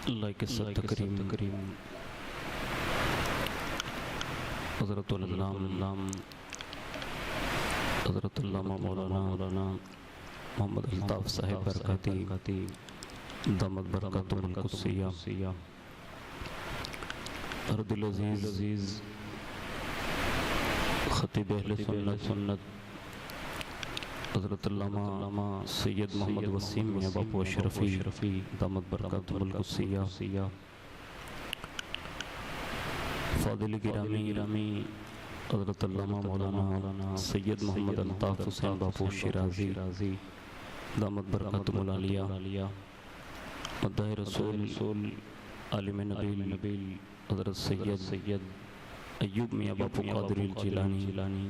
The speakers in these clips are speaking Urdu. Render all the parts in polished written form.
اللہ کے ساتھ تکریم حضرت العلام حضرت علامہ مولانا محمد الطاف صاحب برکاتی دامت برکاتہ القدسیہ اردل عزیز خطیب اہل سنت حضرت علامہ سید محمد وسیم میاں باپو اشرفی دامت برکاتہ القدسیہ فاضل گرامی حضرت علامہ مولانا سید محمد الطاف حسین باپو شیرازی دامت برکاتہ العالیہ مداح رسول عالم نبیل حضرت سید ایوب میاں باپو قادری الجیلانی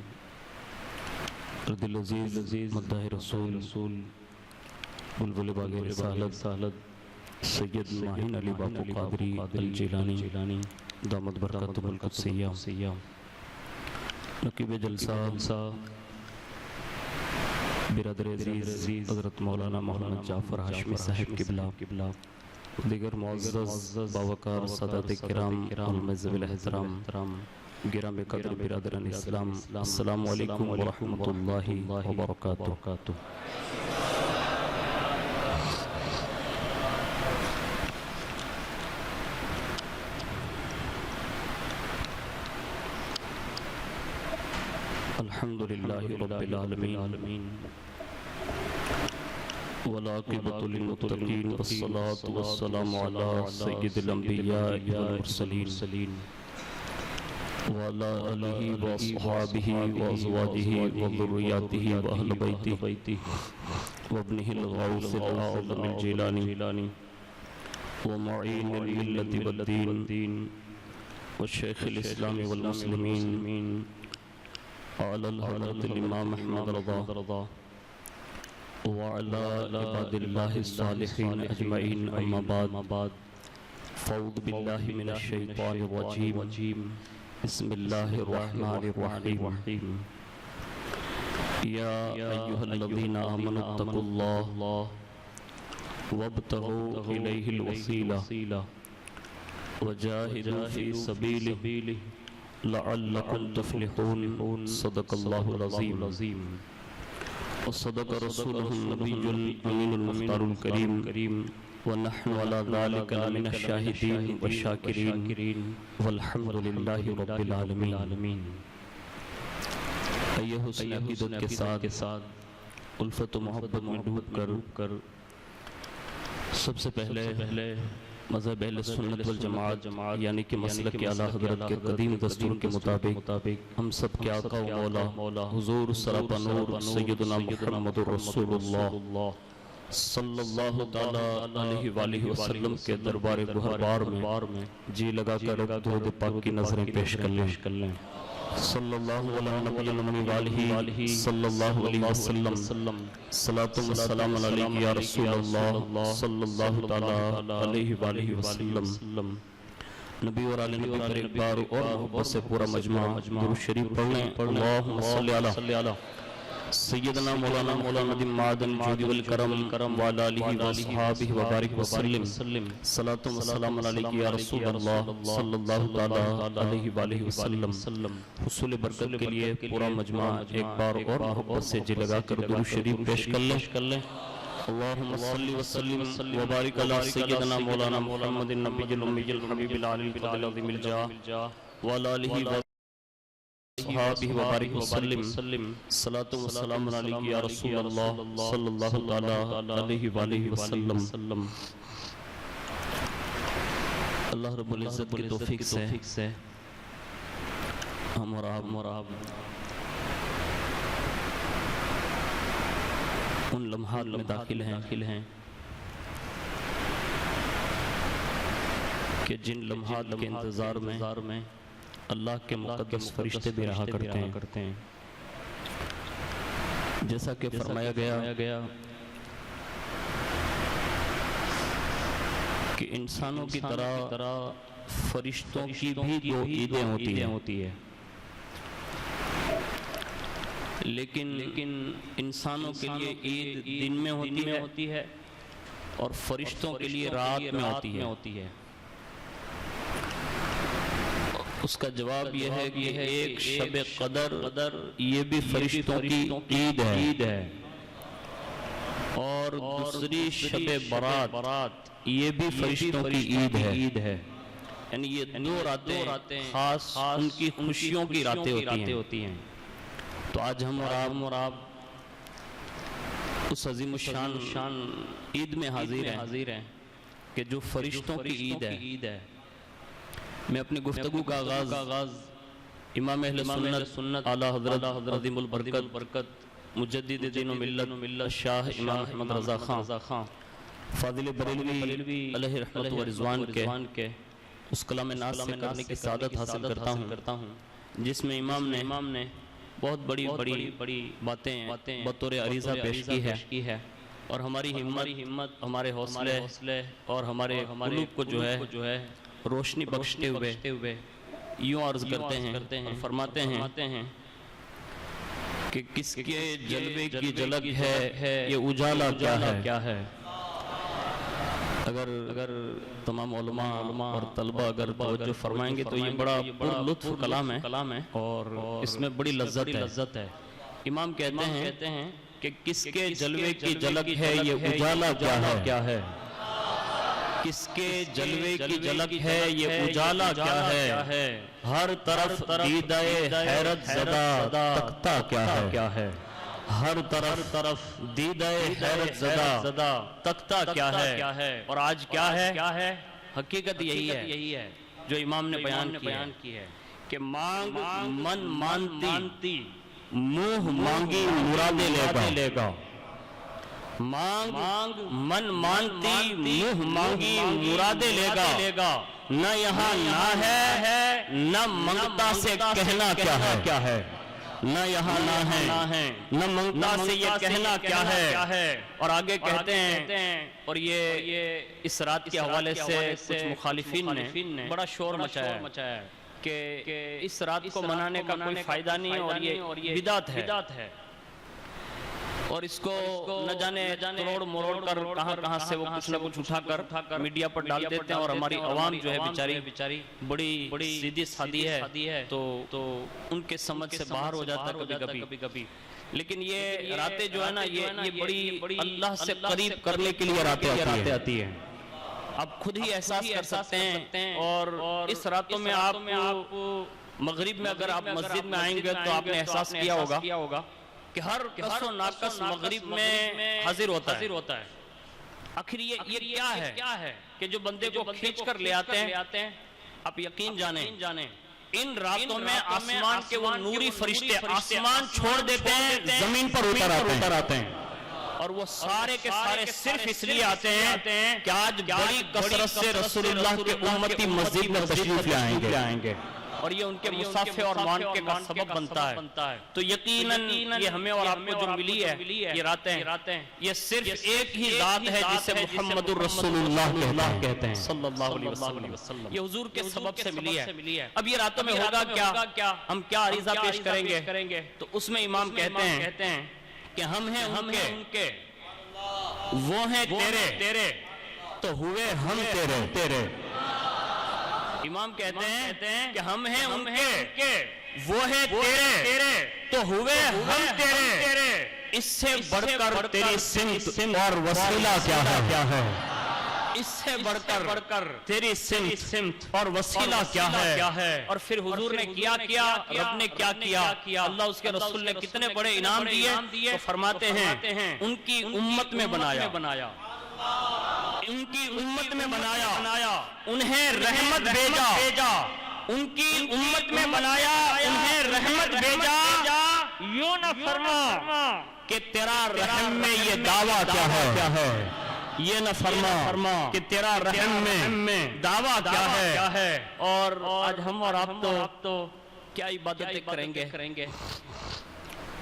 اردل عزیز مداح رسول بلبل باغ رسالت سید ماہین علی باپو قادری الجیلانی دامت برکاتہ القدسیہ نقیب جلسہ برادر عزیز حضرت مولانا محمد جعفر ہاشمی صاحب قبلہ دیگر معزز باوقار سادات کرام المعزز الاحترام گرام قدر برادران اسلام السلام علیکم ورحمۃ اللہ وبرکاتہ الحمدللہ رب العالمین والعاقبۃ للمتقین والصلاة والسلام علی سید الانبیاء والمرسلین وعلى آلہ واصحابہ وازواجہ وذریاتہ واہل بیتہ وابنہ الغوث الأعظم الجیلانی ومعین الملت والدین والشیخ الاسلام والمسلمین على الحضرت الامام احمد رضا وعلى عباد الله الصالحين اجمعین اما بعد فاعوذ باللہ من الشیطان الرجیم بسم اللہ الرحمن الرحیم یا ایہا الذین آمنوا اتقوا اللہ وابتغوا الیہ الوسیلہ وجاہدوا فی سبیلہ لعلکم تفلحون صدق اللہ العظیم وصدق رسولہ النبی الامین المختار الکریم ونحن على ذلك من الشاہدین والشاکرین والحمدللہ رب العالمین ایہ حسن عقیدت کے ساتھ الفت و محبت میں ڈوب کر سب سے پہلے مذہب اہل سنت والجماعت یعنی کہ مسلک اعلیٰ حضرت کے قدیم دستور کے مطابق ہم سب کے آقا و مولا حضور سراپا نور سیدنا محمد رسول اللہ صلی اللہ علیہ وآلہ وسلم کے دربار گہربار میں جی لگا کر درود پاک کی نظریں پیش کر لیں صلی اللہ علیہ نبی الامین وآلہ صلی اللہ علیہ وسلم صلاة و سلام علیہ یا رسول اللہ صلی اللہ علیہ وآلہ وسلم نبی اور آل نبی پر ایک بار اور محبت سے پورا مجمع درود شریف پڑھیں اللہم صلی علی سیدنا مولانا ندیم معدن جودی والکرم وعلا علیہ وآصحابہ وبارک وسلم صلاة و سلام علیہ یا رسول اللہ صلی اللہ علیہ وآلہ وسلم حصول برکت کے لیے پورا مجمع ایک بار اور محبت سے جی لگا کر درود شریف پیش کر لیں اللہم صلی وسلم وبارک علی سیدنا مولانا محمد النبی الامی الحبیب العالی الفضل العظیم الجاہ وعلا علیہ صحابہ وبارک وسلم صلاة و سلام علیہ یا رسول اللہ صلی اللہ علیہ وآلہ وسلم اللہ رب العزت کی توفیق سے ہم اور آپ ان لمحات میں داخل ہیں کہ جن لمحات کے انتظار میں اللہ کے مقدس فرشتے بھی رہا کرتے ہیں جیسا کہ فرمایا گیا کہ انسانوں کی طرح فرشتوں کی بھی دو عیدیں ہوتی ہیں لیکن انسانوں کے لیے عید دن میں ہوتی ہے اور فرشتوں کے لیے رات میں ہوتی ہے؟ اس کا جواب یہ ہے کہ ایک شب قدر یہ بھی فرشتوں کی عید ہے، اور دوسری شب برات یہ بھی فرشتوں کی عید ہے، یعنی یہ دو راتیں خاص ان کی خوشیوں کی راتیں ہوتی ہیں۔ تو آج ہم اور آپ اس عظیم الشان عید میں حاضر ہیں کہ جو فرشتوں کی عید ہے۔ میں اپنی گفتگو کا آغاز امام اہل سنت اعلیٰ حضرت عظیم البرکت مجدد دین و ملت شاہ امام احمد رضا خان فاضل بریلوی علیہ رحمت و رضوان کے اس کلام ناز سے کرنے کی سعادت حاصل کرتا ہوں، جس میں امام نے بہت بڑی باتیں بطور عریضہ پیش کی ہے، اور ہماری ہمت، ہمارے حوصلے اور ہمارے قلوب کو جو ہے روشنی بخشتے ہوئے یوں عرض کرتے ہیں اور فرماتے ہیں کہ کس کے جلوے کی جھلک ہے یہ اجالا کیا ہے۔ اگر تمام علماء اور طلبہ اگر توجہ فرمائیں گے تو یہ بڑا لطف کلام ہے اور اس میں بڑی لذت ہے۔ امام کہتے ہیں کہ کس کے جلوے کی جھلک ہے یہ اجالا کیا ہے، کس کے جلوے کی جھلک ہے یہ اجالا کیا ہے، ہر طرف دیدہ حیرت زدہ تختہ کیا ہے، ہر طرف دیدہ حیرت زدہ تختہ کیا ہے، اور آج کیا ہے؟ حقیقت یہی ہے جو امام نے بیان کی ہے کہ مانگ من مانتی منہ مانگی مرادیں لے گا، مانگ من مانتی منہ مانگی مرادیں لے گا، نہ یہاں نہ ہے نہ منگتا سے کہنا کیا ہے، نہ یہاں نہ ہے نہ منگتا سے یہ کہنا کیا ہے۔ اور آگے کہتے ہیں، اور یہ اس رات کے حوالے سے کچھ مخالفین نے بڑا شور مچایا ہے کہ اس رات کو منانے کا کوئی فائدہ نہیں اور یہ بدعت ہے، اور اس کو نہ جانے توڑ مروڑ کر کہاں سے وہ کچھ نہ کچھ اٹھا کر میڈیا پر ڈال دیتے ہیں، اور ہماری عوام جو ہے بیچاری بڑی سیدھی سادھی ہے تو ان کے سمجھ سے باہر ہو جاتا ہے کبھی۔ لیکن یہ راتیں جو ہے نا یہ بڑی اللہ سے قریب کرنے کے لیے راتیں آتی ہیں، آپ خود ہی احساس کر سکتے ہیں۔ اور اس راتوں میں آپ مغرب میں اگر آپ مسجد میں آئیں گے تو آپ نے احساس کیا ہوگا کہ ہر کس و ناقص مغرب میں حاضر ہوتا ہے۔ آخر یہ کیا ہے کہ جو بندے کو کھینچ کر لے آتے ہیں؟ آپ یقین جانیں ان راتوں میں آسمان کے وہ نوری فرشتے آسمان چھوڑ دیتے ہیں، زمین پر اتر آتے ہیں، اور وہ سارے کے سارے صرف اس لیے آتے ہیں کہ آج بڑی کثرت سے رسول اللہ کے امتی مسجد میں تشریف لے آئیں گے، اور یہ ان کے مسافے اور معانقے کا سبب بنتا ہے۔ تو یقیناً یہ ہمیں اور آپ کو جو ملی ہے یہ راتیں یہ صرف ایک ہی ذات ہے جسے محمد الرسول اللہ کہتے ہیں صلی اللہ علیہ وسلم، یہ حضور کے سبب سے ملی ہے۔ اب یہ راتوں میں ہوگا کیا؟ ہم کیا عریضہ پیش کریں گے؟ تو اس میں امام کہتے ہیں کہ ہم ہیں ان کے، وہ ہیں تیرے، تو ہوئے ہم تیرے۔ امام کہتے ہیں کہ ہم ہیں ان کے، وہ ہیں تیرے، تو ہوئے ہم تیرے، اس سے بڑھ کر تیری سمت اور وسیلہ کیا ہے؟ اس سے بڑھ کر تیری سمت اور وسیلہ کیا ہے؟ اور پھر حضور نے کیا رب نے کیا کیا، اللہ اس کے رسول نے کتنے بڑے انعام دیے، تو فرماتے ہیں ان کی امت میں بنایا، ان کی امت میں بنایا، انہیں رحمت بھیجا، ان کی امت میں بنایا، انہیں رحمت بھیجا، یوں نہ فرما کہ تیرا رحم میں یہ دعویٰ کیا ہے، یہ نہ فرما کہ تیرا رحم میں دعویٰ کیا ہے۔ اور آج ہم اور آپ تو کیا عبادتیں کریں گے؟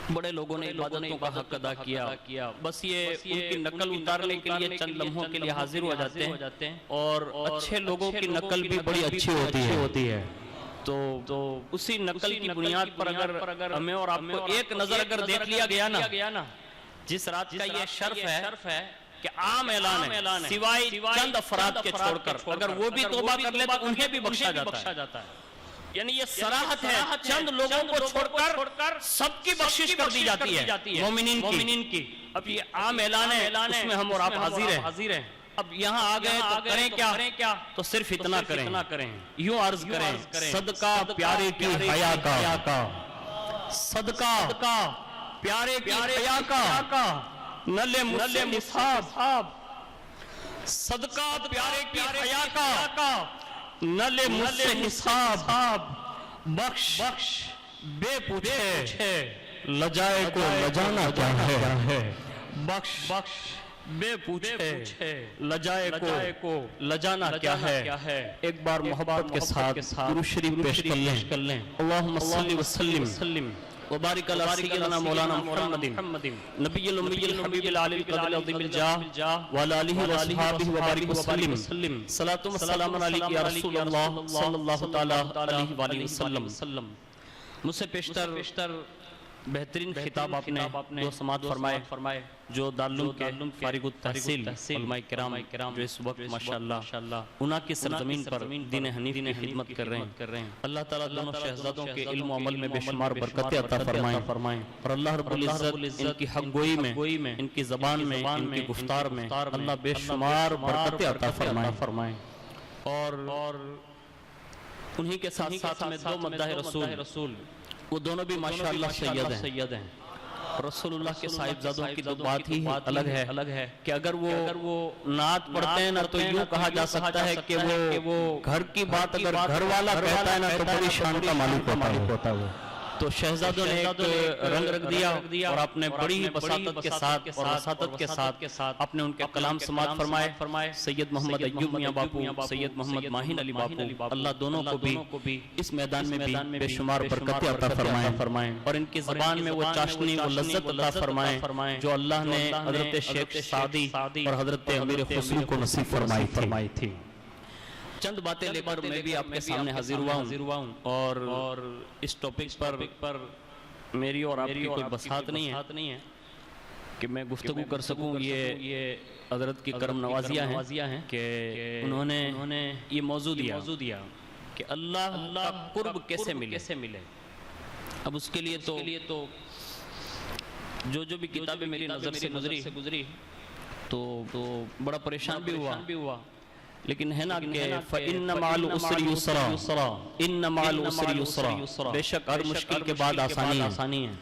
بڑے لوگوں نے عبادتوں کا حق ادا کیا، بس یہ ان کی نقل اتارنے کے لیے چند لمحوں کے لیے حاضر ہو جاتے ہیں، اور اچھے لوگوں کی نقل بھی بڑی اچھی ہوتی ہے۔ تو اسی نقل کی بنیاد پر اگر ہمیں اور آپ کو ایک نظر اگر دیکھ لیا گیا نا، جس رات کا یہ شرف ہے کہ عام اعلان ہے سوائے چند افراد کے چھوڑ کر، اگر وہ بھی توبہ کر لے تو انہیں بھی بخشا جاتا ہے۔ یعنی یہ صراحت ہے، چند لوگوں کو چھوڑ کر سب کی بخشش کر دی جاتی ہے مومنین کی۔ اب یہ عام اعلان ہے، اس میں ہم اور آپ حاضر ہیں۔ اب یہاں آ گئے تو کریں کیا؟ تو صرف اتنا کریں، یوں عرض کریں، صدقہ پیارے کی حیا کا، صدقہ پیارے کی حیا کا، نلے نصاب، صدقہ پیارے کی حیا کا، نلے نصاب، بخش بے پوچھے، لجائے کو لجانا کیا ہے، بخش بے پوچھے، لجائے کو لجانا کیا ہے۔ ایک بار محبت کے ساتھ درود شریف پیش کر لیں۔ اللہم صلی وسلم وبارک علی سیدنا مولانا محمد نبی الامی الحبیب العالی القدر العظیم الجاہ وعلی آلہ وصحبہ وبارک وسلم، صلاۃ و سلام علیک یا رسول اللہ صلی اللہ تعالی علیہ وآلہ وسلم۔ مجھ سے پیشتر بہترین خطاب آپ نے دو سماعت فرمائے جو دارالعلوم کے فارغ التحصیل علماء کرام جو اس وقت ماشاءاللہ انہاں کی سرزمین پر دین حنیف کی خدمت کر رہے ہیں۔ اللہ تعالیٰ دونوں شہزادوں کے علم و عمل میں بے شمار برکتیں عطا فرمائیں، اور اللہ رب العزت ان کی حق گوئی میں، ان کی زبان میں، ان کی گفتار میں اللہ بے شمار برکتیں عطا فرمائیں۔ اور انہی کے ساتھ میں دو مداح رسول، وہ دونوں بھی ماشاءاللہ سید ہیں۔ رسول اللہ کے صاحبزادوں کی تو بات ہی الگ ہے کہ اگر وہ نعت پڑھتے ہیں نا تو یوں کہا جا سکتا ہے کہ وہ گھر کی بات اگر گھر والا کہتا ہے نا تو بڑی شان کا مالک ہوتا ہے وہ۔ تو شہزادوں نے ایک رنگ رکھ دیا اور آپ نے بڑی بساطت کے ساتھ اور وساطت کے ساتھ اپنے ان کے کلام سماعت فرمائے۔ سید محمد ایوب میاں باپو، سید محمد ماہین علی باپو، اللہ دونوں کو بھی اس میدان میں بھی بے شمار برکتیں عطا فرمائیں، اور ان کی زبان میں وہ چاشنی، وہ لذت عطا فرمائیں جو اللہ نے حضرت شیخ سعدی اور حضرت امیر خسرو کو نصیب فرمائی تھی۔ چند باتیں لے کر میں بھی آپ کے سامنے حاضر ہوا ہوں، اور اس ٹاپک پر میری اور آپ کی کوئی بساط نہیں ہے کہ میں گفتگو کر سکوں۔ یہ حضرت کی کرم نوازیاں ہیں کہ انہوں نے یہ موضوع دیا کہ اللہ کا قرب کیسے ملے۔ اب اس کے لیے تو جو بھی کتابیں میری نظر سے گزری تو بڑا پریشان بھی ہوا، لیکن ہے نا کہ فَإِنَّ مَعَ الْعُسْرِ يُسْرًا، إِنَّ مَعَ الْعُسْرِ يُسْرًا، بے شک ہر مشکل کے بعد آسانی ہے۔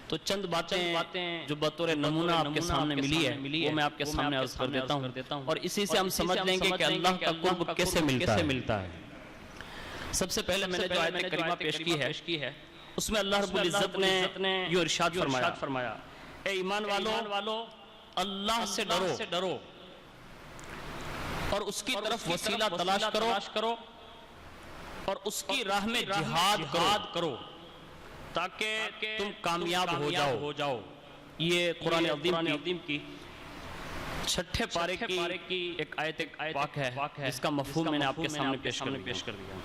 تو چند باتیں جو بطور نمونہ آپ کے سامنے ملی ہے وہ میں آپ کے سامنے عرض کر دیتا ہوں، اور اسی سے ہم سمجھ لیں گے کہ اللہ کا قرب کیسے ملتا ہے۔ سب سے پہلے میں نے جو آیت کریمہ پیش کی ہے اس میں اللہ رب العزت نے یہ ارشاد فرمایا، اے ایمان والو اللہ سے ڈرو اور اس کی طرف وسیلہ تلاش کرو اور اس کی راہ میں جہاد کرو تاکہ تم کامیاب ہو جاؤ۔ یہ قرآن عظیم کی چھٹے پارے کی ایک آیت پاک ہے جس کا مفہوم میں نے آپ کے سامنے پیش کر دیا۔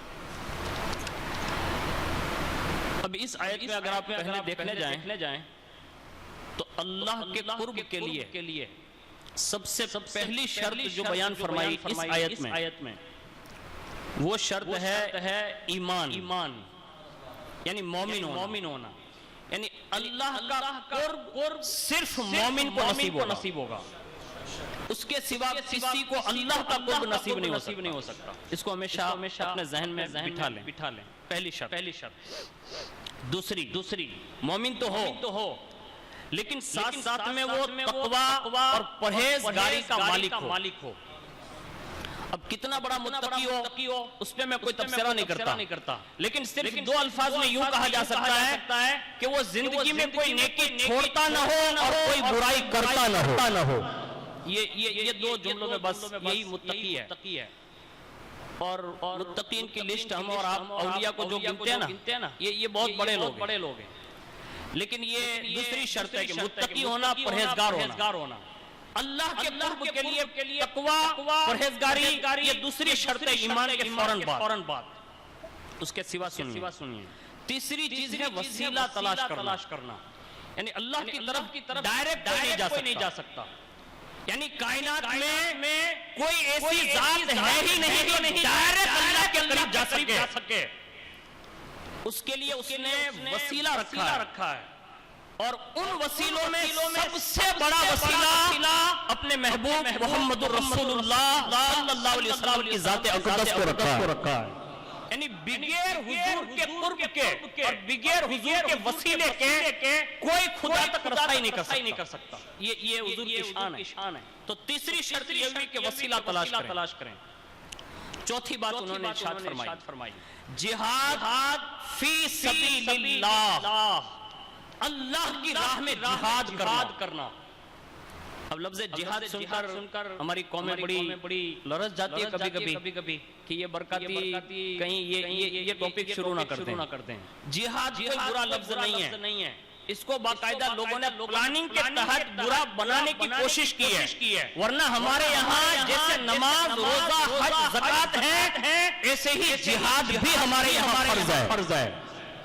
اب اس آیت میں اگر آپ پہلے دیکھنے جائیں تو اللہ کے قرب کے لیے سب سے پہلی شرط جو بیان فرمائی اس آیت میں وہ شرط ہے ایمان، یعنی مومن ہونا، یعنی اللہ کا قرب صرف مومن کو نصیب ہوگا، اس کے سوا کسی کو اللہ کا قرب نصیب نہیں ہو سکتا۔ اس کو ہمیشہ اپنے ذہن میں بٹھا لیں۔ پہلی شرط۔ دوسری مومن تو ہو لیکن ساتھ میں وہ تقوی اور پرہیزگاری کا مالک ہو۔ اب کتنا بڑا متقی ہو اس پہ میں کوئی تبصرہ نہیں کرتا، لیکن صرف دو الفاظ میں یوں کہا جا سکتا ہے کہ وہ زندگی میں کوئی نیکی چھوڑتا نہ ہو اور کوئی برائی کرتا نہ ہو۔ یہ دو جملوں میں بس یہی متقی ہے۔ اور متقین کی لسٹ ہم اور آپ اولیاء کو جو گنتے ہیں نا یہ بہت بڑے لوگ ہیں، لیکن یہ دوسری شرط ہے کہ متقی ہونا، پرہیزگار ہونا۔ اللہ کے قرب کے لیے تقوی، پرہیزگاری یہ دوسری شرط ہے ایمان کے فوراً بعد۔ اس کے سوا سنیے تیسری چیز ہے وسیلہ تلاش کرنا، یعنی اللہ کی طرف ڈائریکٹ کوئی نہیں جا سکتا، یعنی کائنات میں کوئی ایسی ذات ہے ہی نہیں جو ڈائریکٹ اللہ کے قریب جا سکے. اس کے لیے اس نے وسیلہ رکھا ہے اور ان وسیلوں میں سب سے بڑا وسیلہ اپنے محبوب محمد رسول اللہ صلی اللہ علیہ وسلم کی ذات اقدس کو رکھا ہے. یعنی بغیر حضور کے قرب کے اور بغیر حضور کے وسیلے کے کوئی خدا تک رسائی نہیں کر سکتا. یہ حضور کی شان ہے. تو تیسری شرط یہ ہوئی کہ وسیلہ تلاش کریں. چوتھی بات انہوں نے ارشاد فرمائی جہاد فی سبیل اللہ, اللہ کی راہ میں جہاد کرنا. اب لفظ جہاد سن کر ہماری قومیں بڑی لرز جاتی ہے کبھی کبھی کہ یہ برکاتی کہیں یہ ٹاپک شروع نہ کرتے ہیں. جہاد کوئی برا لفظ نہیں ہے. اس کو باقاعدہ لوگوں نے پلاننگ کے تحت برا بنانے کی کوشش کی ہے. ورنہ ہمارے یہاں جیسے نماز, روزہ, حج, زکوٰۃ ہیں ایسے ہی جہاد بھی ہمارے یہاں فرض ہے.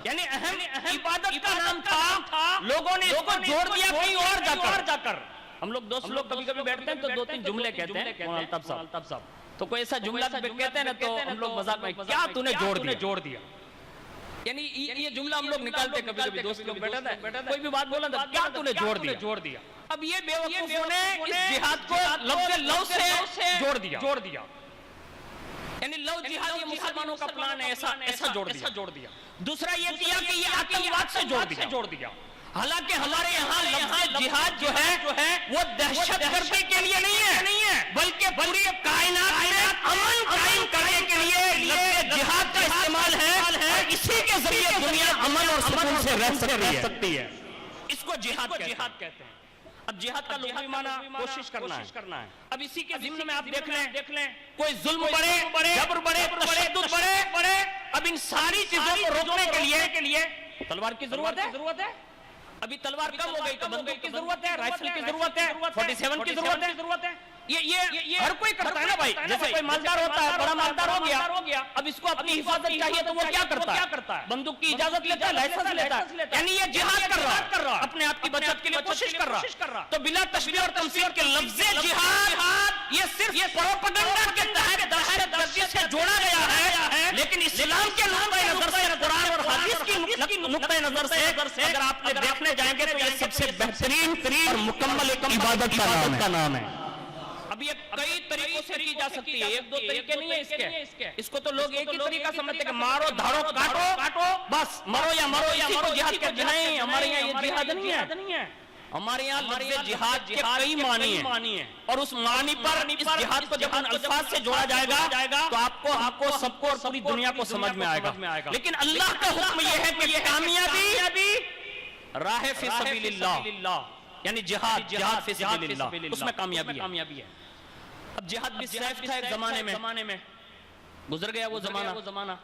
یعنی اہم عبادت کا نام تھا, لوگوں نے اس کو جوڑ دیا کہیں اور جا کر. ہم لوگ دوست لوگ کبھی بیٹھتے ہیں تو 2-3 جملے کہتے ہیں الطاف صاحب, تو کوئی ایسا جملہ کہتے ہیں نا تو ہم لوگ مذاق میں کیا تو نے جوڑ دیا. یعنی یہ جملہ ہم لوگ نکالتے کبھی دوست لوگ بیٹھا تھا, کوئی بھی بات بولا تھا کیا تو نے جوڑ دیا. اب یہ بیوقوفوں نے اس جہاد کو لفظ لو سے جوڑ دیا. یعنی لو جہاد یہ مسلمانوں کا پلان ہے, ایسا جوڑ دیا. دوسرا یہ کیا کہ یہ آتنکواد سے جوڑ دیا. حالانکہ ہمارے یہاں لفظ جہاد جو ہے وہ دہشت گردی کے لیے نہیں ہے بلکہ پوری کائنات میں امن قائم کرنے کے لیے لفظ جہاد کا استعمال ہے اور اسی کے ذریعے دنیا امن اور سکون سے رہ سکتی ہے. اس کو جہاد کہتے ہیں. اب جہاد کا لغوی معنی کوشش کرنا ہے. اب اسی کے ضمن میں آپ دیکھ لیں کوئی ظلم بڑھے, جبر بڑھے, تشدد بڑھے, اب ان ساری چیزوں کو روکنے کے لیے تلوار کی ضرورت ہے. ابھی تلوار کم ہو گئی تو بندوق کی ضرورت ہے, رائفل کی ضرورت ہے, 47 کی ضرورت ہے. یہ ہر کوئی کرتا ہے نا بھائی. جیسے کوئی مالدار ہوتا ہے, بڑا مالدار ہو گیا, اب اس کو اپنی حفاظت چاہیے تو وہ کیا کرتا ہے, بندوق کی اجازت لیتا ہے, لائسنس لیتا ہے. یعنی یہ جہاد کر رہا ہے, اپنے آپ کی بچت کے لیے کوشش کر رہا. تو بلا تشبیہ اور تمثیل کے لفظ جہاد یہ صرف پروپیگنڈا کے تحت دہشت گردی سے جوڑا گیا ہے, لیکن اسلام کے نقطۂ نظر سے, قرآن اور حدیث کی نقطۂ نظر سے اگر آپ نے دیکھنے جائیں گے تو یہ سب سے بہترین اور مکمل ایک عبادت کا نام ہے. اب یہ کئی طریقوں سے کی جا سکتی ہے, 1-2 طریقے نہیں ہیں اس کے. اس کو تو لوگ ایک ہی طریقہ سمجھتے ہیں کہ مارو, دھاڑو, کاٹو, بس مرو یا اسی کو جہاد کرتے ہیں. نہیں, ہمارے یہاں یہ جہاد نہیں ہے. ہمارے یہاں لفظ جہاد کے کئی معنی ہیں اور اس معنی پر اس جہاد کو جب ان الفاظ سے جوڑا جائے گا تو آپ کو سب کو اور پوری دنیا کو سمجھ میں آئے گا. لیکن اللہ کا حکم یہ ہے کہ یہ کامیابی راہ فی سبیل اللہ, یعنی جہاد فی سبیل اللہ, اس میں کامیابی ہے. اب جہاد بھی سیف تھا ایک زمانے میں, گزر گیا وہ زمانہ.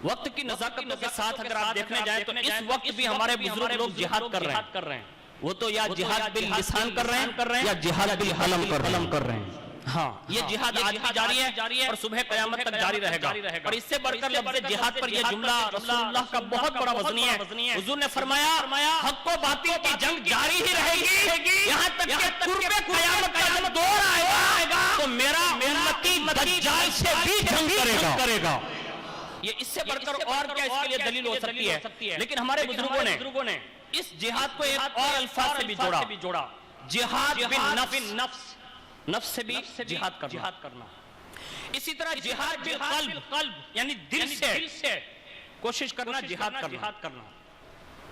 وقت کی نزاکتوں کے ساتھ اگر آپ دیکھنے جائیں تو اس وقت بھی ہمارے بزرگ لوگ جہاد کر رہے ہیں. وہ تو یا جہاد باللسان کر رہے ہیں یا جہاد بالقلم کر رہے ہیں. ہاں, یہ جہاد آج بھی جاری ہے اور صبح قیامت تک جاری رہے گا. اور اس سے بڑھ کر لفظ جہاد پر یہ جملہ رسول اللہ کا بہت بڑا وزنی ہے. حضور نے فرمایا حق و باطل کی جنگ جاری ہی رہے گی یہاں تک کہ قرب قیامت کا جب دور آئے گا تو میرا امتی دجال سے بھی جنگ کرے گا. یہ اس سے بڑھ کر اور کیا اس کے لیے دلیل ہو سکتی ہے. لیکن ہمارے بزرگوں نے اس جہاد کو ایک اور الفاظ سے بھی جوڑا, جہاد بالنفس, نفس سے بھی جہاد کرنا. اسی طرح جہاد بالقلب, یعنی دل سے کوشش کرنا, جہاد کرنا.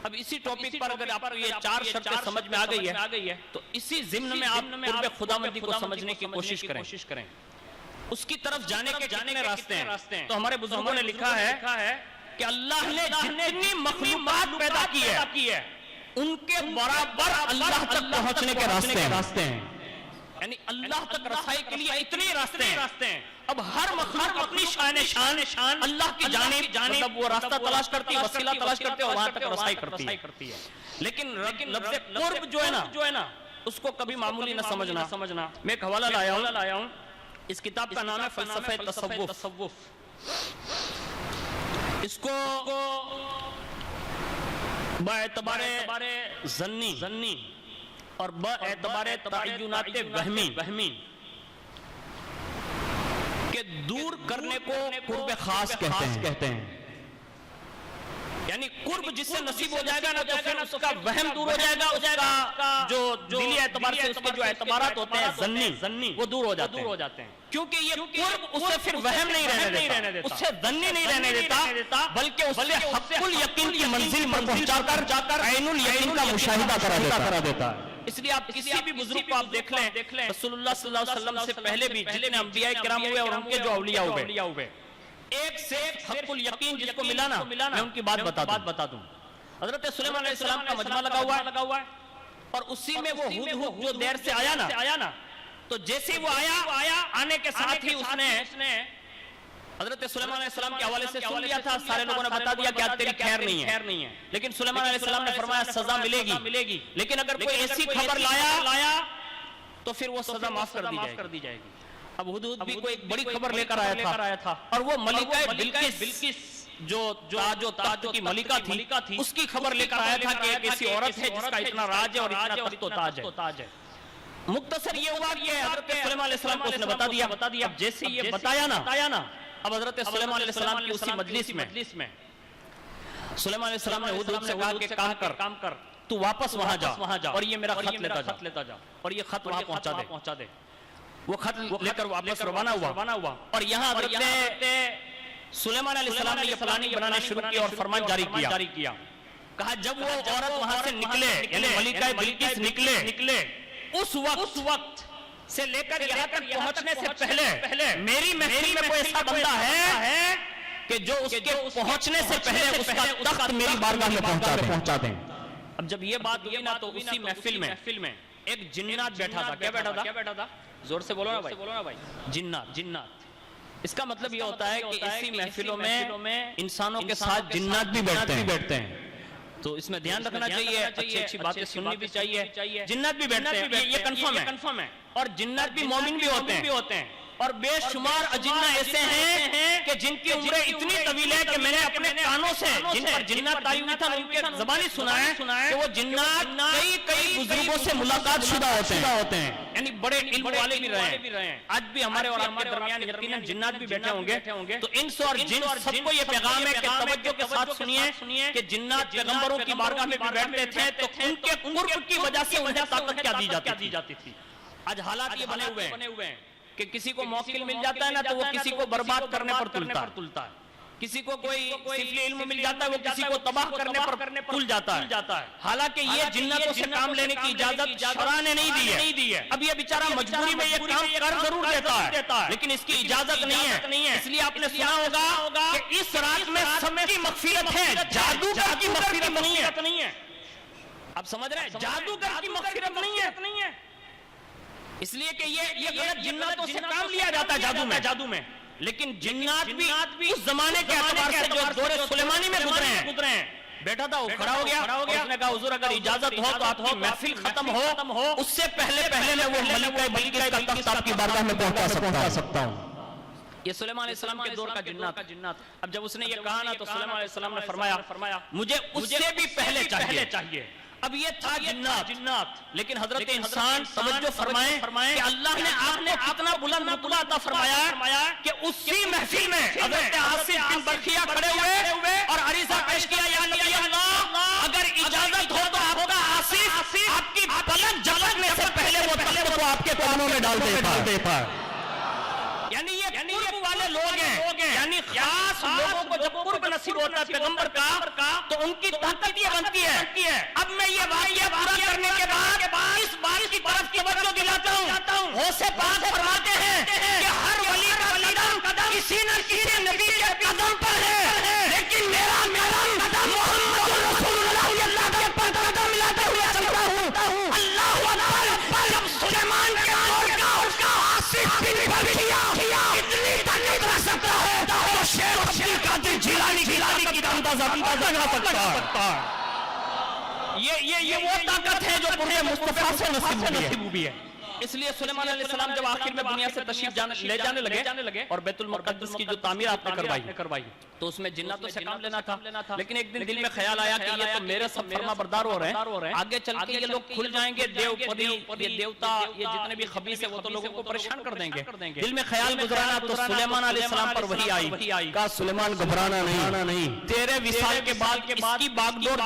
اب اسی ٹاپک پر اگر آپ یہ 4 شرطیں سمجھ میں آ گئی ہے تو اسی ضمن میں آپ قرب خداوندی کو سمجھنے کی کوشش کریں. اس کی طرف جانے کے جتنے راستے ہیں تو ہمارے بزرگوں نے لکھا ہے کہ اللہ نے جتنی مخلوقات پیدا کی ہے ان کے برابر اللہ تک پہنچنے کے راستے ہیں. یعنی اللہ تک رسائی کے لیے اتنے راستے ہیں. اب ہر مخلوق اپنی شان اللہ کی جانب مطلب وہ راستہ تلاش کرتی ہے, وسیلہ تلاش کرتی ہے اور وہاں تک رسائی کرتی ہے. لیکن لفظ قرب جو ہے نا اس کو کبھی معمولی نہ سمجھنا. میں ایک حوالہ لایا ہوں, اس کتاب کا نام ہے فلسفہ تصوف. اس کو باعتبار ظنی اور ب اعتبار تعینات وہمی کہ دور کرنے کو قرب خاص کہتے ہیں. یعنی قرب جس سے نصیب ہو جائے گا نا تو پھر اس کا وہم دور ہو جائے گا, اس کا جو دلی اعتبار سے اس کے جو اعتبارات ہوتے ہیں ظنی وہ دور ہو جاتے ہیں. کیونکہ یہ قرب اسے پھر وہم نہیں رہنے دیتا, اس سے ظنی نہیں رہنے دیتا, بلکہ اس سے حق الیقین کی منزل پر پہنچا کر عین الیقین کا مشاہدہ کرا دیتا ہے. اس لیے آپ کسی بھی بزرگ کو آپ دیکھ لیں, رسول اللہ صلی اللہ علیہ وسلم سے پہلے بھی جتنے انبیاء کرام ہوئے اور ان کے جو اولیاء ہوئے, ایک سے حق الیقین جس کو ملا نا, میں ان کی بات بتا دوں. حضرت سلیمان علیہ السلام کا مجمع لگا ہوا ہے اور اسی میں وہ ہدہد جو دیر سے آیا نا, تو جیسے وہ آیا آنے کے ساتھ ہی اس نے حضرت سلیمان علیہ السلام کے حوالے سے سن لیا تھا. سارے لوگوں نے بتا دیا کہ آج تیری خیر نہیں ہے, لیکن سلیمان علیہ السلام نے فرمایا سزا ملے گی, لیکن اگر کوئی ایسی خبر لایا تو پھر وہ سزا معاف کر دی جائے گی. اب ہدہد بھی کوئی ایک بڑی خبر لے کر آیا تھا, اور وہ ملکہ بلقیس جو تاج کی ملکہ تھی, اس کی خبر لے کر آیا تھا کہ ایک ایسی عورت ہے جس کا اتنا راج ہے اور اتنا تخت و تاج ہے. مختصر یہ ہوا کہ حضرت سلیمان علیہ السلام کو اس نے بتا دیا. اب جیسے یہ بتایا نا, اب حضرت سلیمان علیہ السلام کی اسی مجلس میں سلیمان علیہ السلام نے ہدہد سے کہا کہ کام کر, تو واپس وہاں جا اور یہ میرا خط لیتا جا اور یہ خط وہاں پہنچا دے. وہ خط لے کر واپس روانہ ہوا اور یہاں حضرت سلیمان علیہ السلام نے یہ پلاننگ بنانا شروع کی اور فرمان جاری کیا. کہا جب وہ عورت وہاں سے نکلے, یعنی ملکہ بلقیس نکلے, اس وقت سے لے کر یہاں تک پہنچنے سے پہلے میری محفل میں کوئی ایسا بندہ ہے کہ جو اس کے پہنچنے سے پہلے اس کا تخت میری بارگاہ میں پہنچا دیں. اب جب یہ بات ہوئی نا تو اسی محفل میں ایک جنات بیٹھا تھا. کیا بیٹھا تھا؟ زور سے بولو نا بھائی. جنات. اس کا مطلب یہ ہوتا ہے کہ اسی محفلوں میں انسانوں کے ساتھ جنات بھی بیٹھتے ہیں, تو اس میں دھیان رکھنا چاہیے, اچھی باتیں سننی بھی چاہیے. جنات بھی بیٹھتے ہیں, یہ کنفرم ہے. اور جنات بھی مومن بھی ہوتے ہیں, اور بے شمار اجنہ ایسے ہیں کہ جن کی عمریں اتنی طویل ہے کہ میں نے اپنے کانوں سے جن پر جنات آئی ہوئی تھا ان کے زبانی سنا ہے کہ وہ جنات کئی بزرگوں سے ملاقات شدہ ہوتے ہیں, یعنی بڑے علم والے بھی رہے ہیں. آج بھی ہمارے اور آپ کے درمیان یقیناً جنات بھی بیٹھے ہوں گے. تو انس اور جن سب کو یہ پیغام ہے کہ توجہ کے ساتھ سنیے کہ جنات پیغمبروں کی بارگاہ میں بھی بیٹھتے تھے, تو ان کے قرب کی وجہ سے انہیں طاقت کیا دی جاتی تھی. آج حالات یہ بنے ہوئے ہیں کہ کسی کو موکل مل جاتا ہے نا تو وہ کسی کو برباد کرنے پر تلتا ہے, کسی کو کوئی سفلی علم مل جاتا ہے وہ کسی کو تباہ کرنے پر تل جاتا ہے. حالانکہ یہ جناتوں سے کام لینے کی اجازت شرع نے نہیں دی ہے. اب یہ بیچارہ مجبوری میں یہ کام کر ضرور دیتا ہے, لیکن اس کی اجازت نہیں ہے. اس لیے آپ نے سنا ہوگا کہ اس رات میں سب کی مغفرت ہے, جادوگر کی مغفرت نہیں ہے. آپ سمجھ رہے ہیں, جادوگر کی مغفرت نہیں ہے. اس لیے کہ یہ غلط جناتوں سے کام لیا جاتا ہے جادو میں, لیکن جنات بھی اس زمانے کے اعتبار سے جو دور سلیمانی میں گزرے ہیں. بیٹھا تھا, وہ کھڑا ہو گیا, اس نے کہا حضور اگر اجازت ہو تو آپ کی محفل ختم ہو, اس سے پہلے میں وہ ملکہ بلقیس کا تخت آپ کی بارگاہ میں پہنچا سکتا ہوں. یہ سلیمان علیہ السلام کے دور کا جنات. اب جب اس نے یہ کہا نا تو سلیمان علیہ السلام نے فرمایا مجھے اس سے بھی پہلے چاہیے. اب یہ تھا جنات, لیکن حضرت انسان توجہ فرمائیں کہ اللہ نے آپ کو کتنا بلند رتبہ عطا فرمایا کہ اسی محفل میں حضرت آصف بن برخیہ کھڑے ہوئے اور عریضہ پیش کیا, یا نبی اللہ اگر اجازت ہو تو آپ کا آصف آپ کی پلک جھلکنے سے پہلے وہ تخت کو آپ کے قدموں میں ڈال دیتا. یعنی یہ قرب والے لوگ ہیں, یعنی خاص لوگوں کو جب قرب نصیب ہوتا ہے پیغمبر کا تو ان کی طاقت یہ بنتی ہے. اب میں یہ واقعہ پورا کرنے کے بعد اس بات کی طرف توجہ دلاتا ہوں. غوث پاک فرماتے ہیں کہ ہر ولی کا قدم کسی نہ کسی نبی کے قدم پر ہے, لیکن میرا قدم محمد رسول اللہ کے پر قدم ملاتے ہوئے چلتا ہوں. اللہ اکبر. جب سلیمان کے دور کا اس کا آصف بن برخیہ اتنی طاقت رکھ سکتا ہے تو شیخ عبد القادر جیلانی کی اندازہ لگا سکتا ہے. یہ وہ طاقت ہے جو پورے مصطفیٰ سے نصیب ہوئی ہے. اس لیے سلیمان علیہ السلام جب آخر میں دنیا سے تشریف لے جانے لگے اور بیت المقدس کی جو تعمیر آپ نے کروائی تو اس میں جناتوں سے کام لینا تھا، لیکن ایک دن دل میں خیال آیا کہ یہ تو میرے سب فرما بردار ہو رہے ہیں، آگے چل کے یہ لوگ کھل جائیں گے، دیو پری، یہ دیوتا، یہ جتنے بھی خبیث ہیں وہ تو لوگوں کو پریشان کر دیں گے۔ دل میں خیال گزرانا تو سلیمان علیہ السلام پر وحی آئی، کہا سلیمان گھبرانا نہیں، تیرے وصال کے بعد اس کی باغ ڈور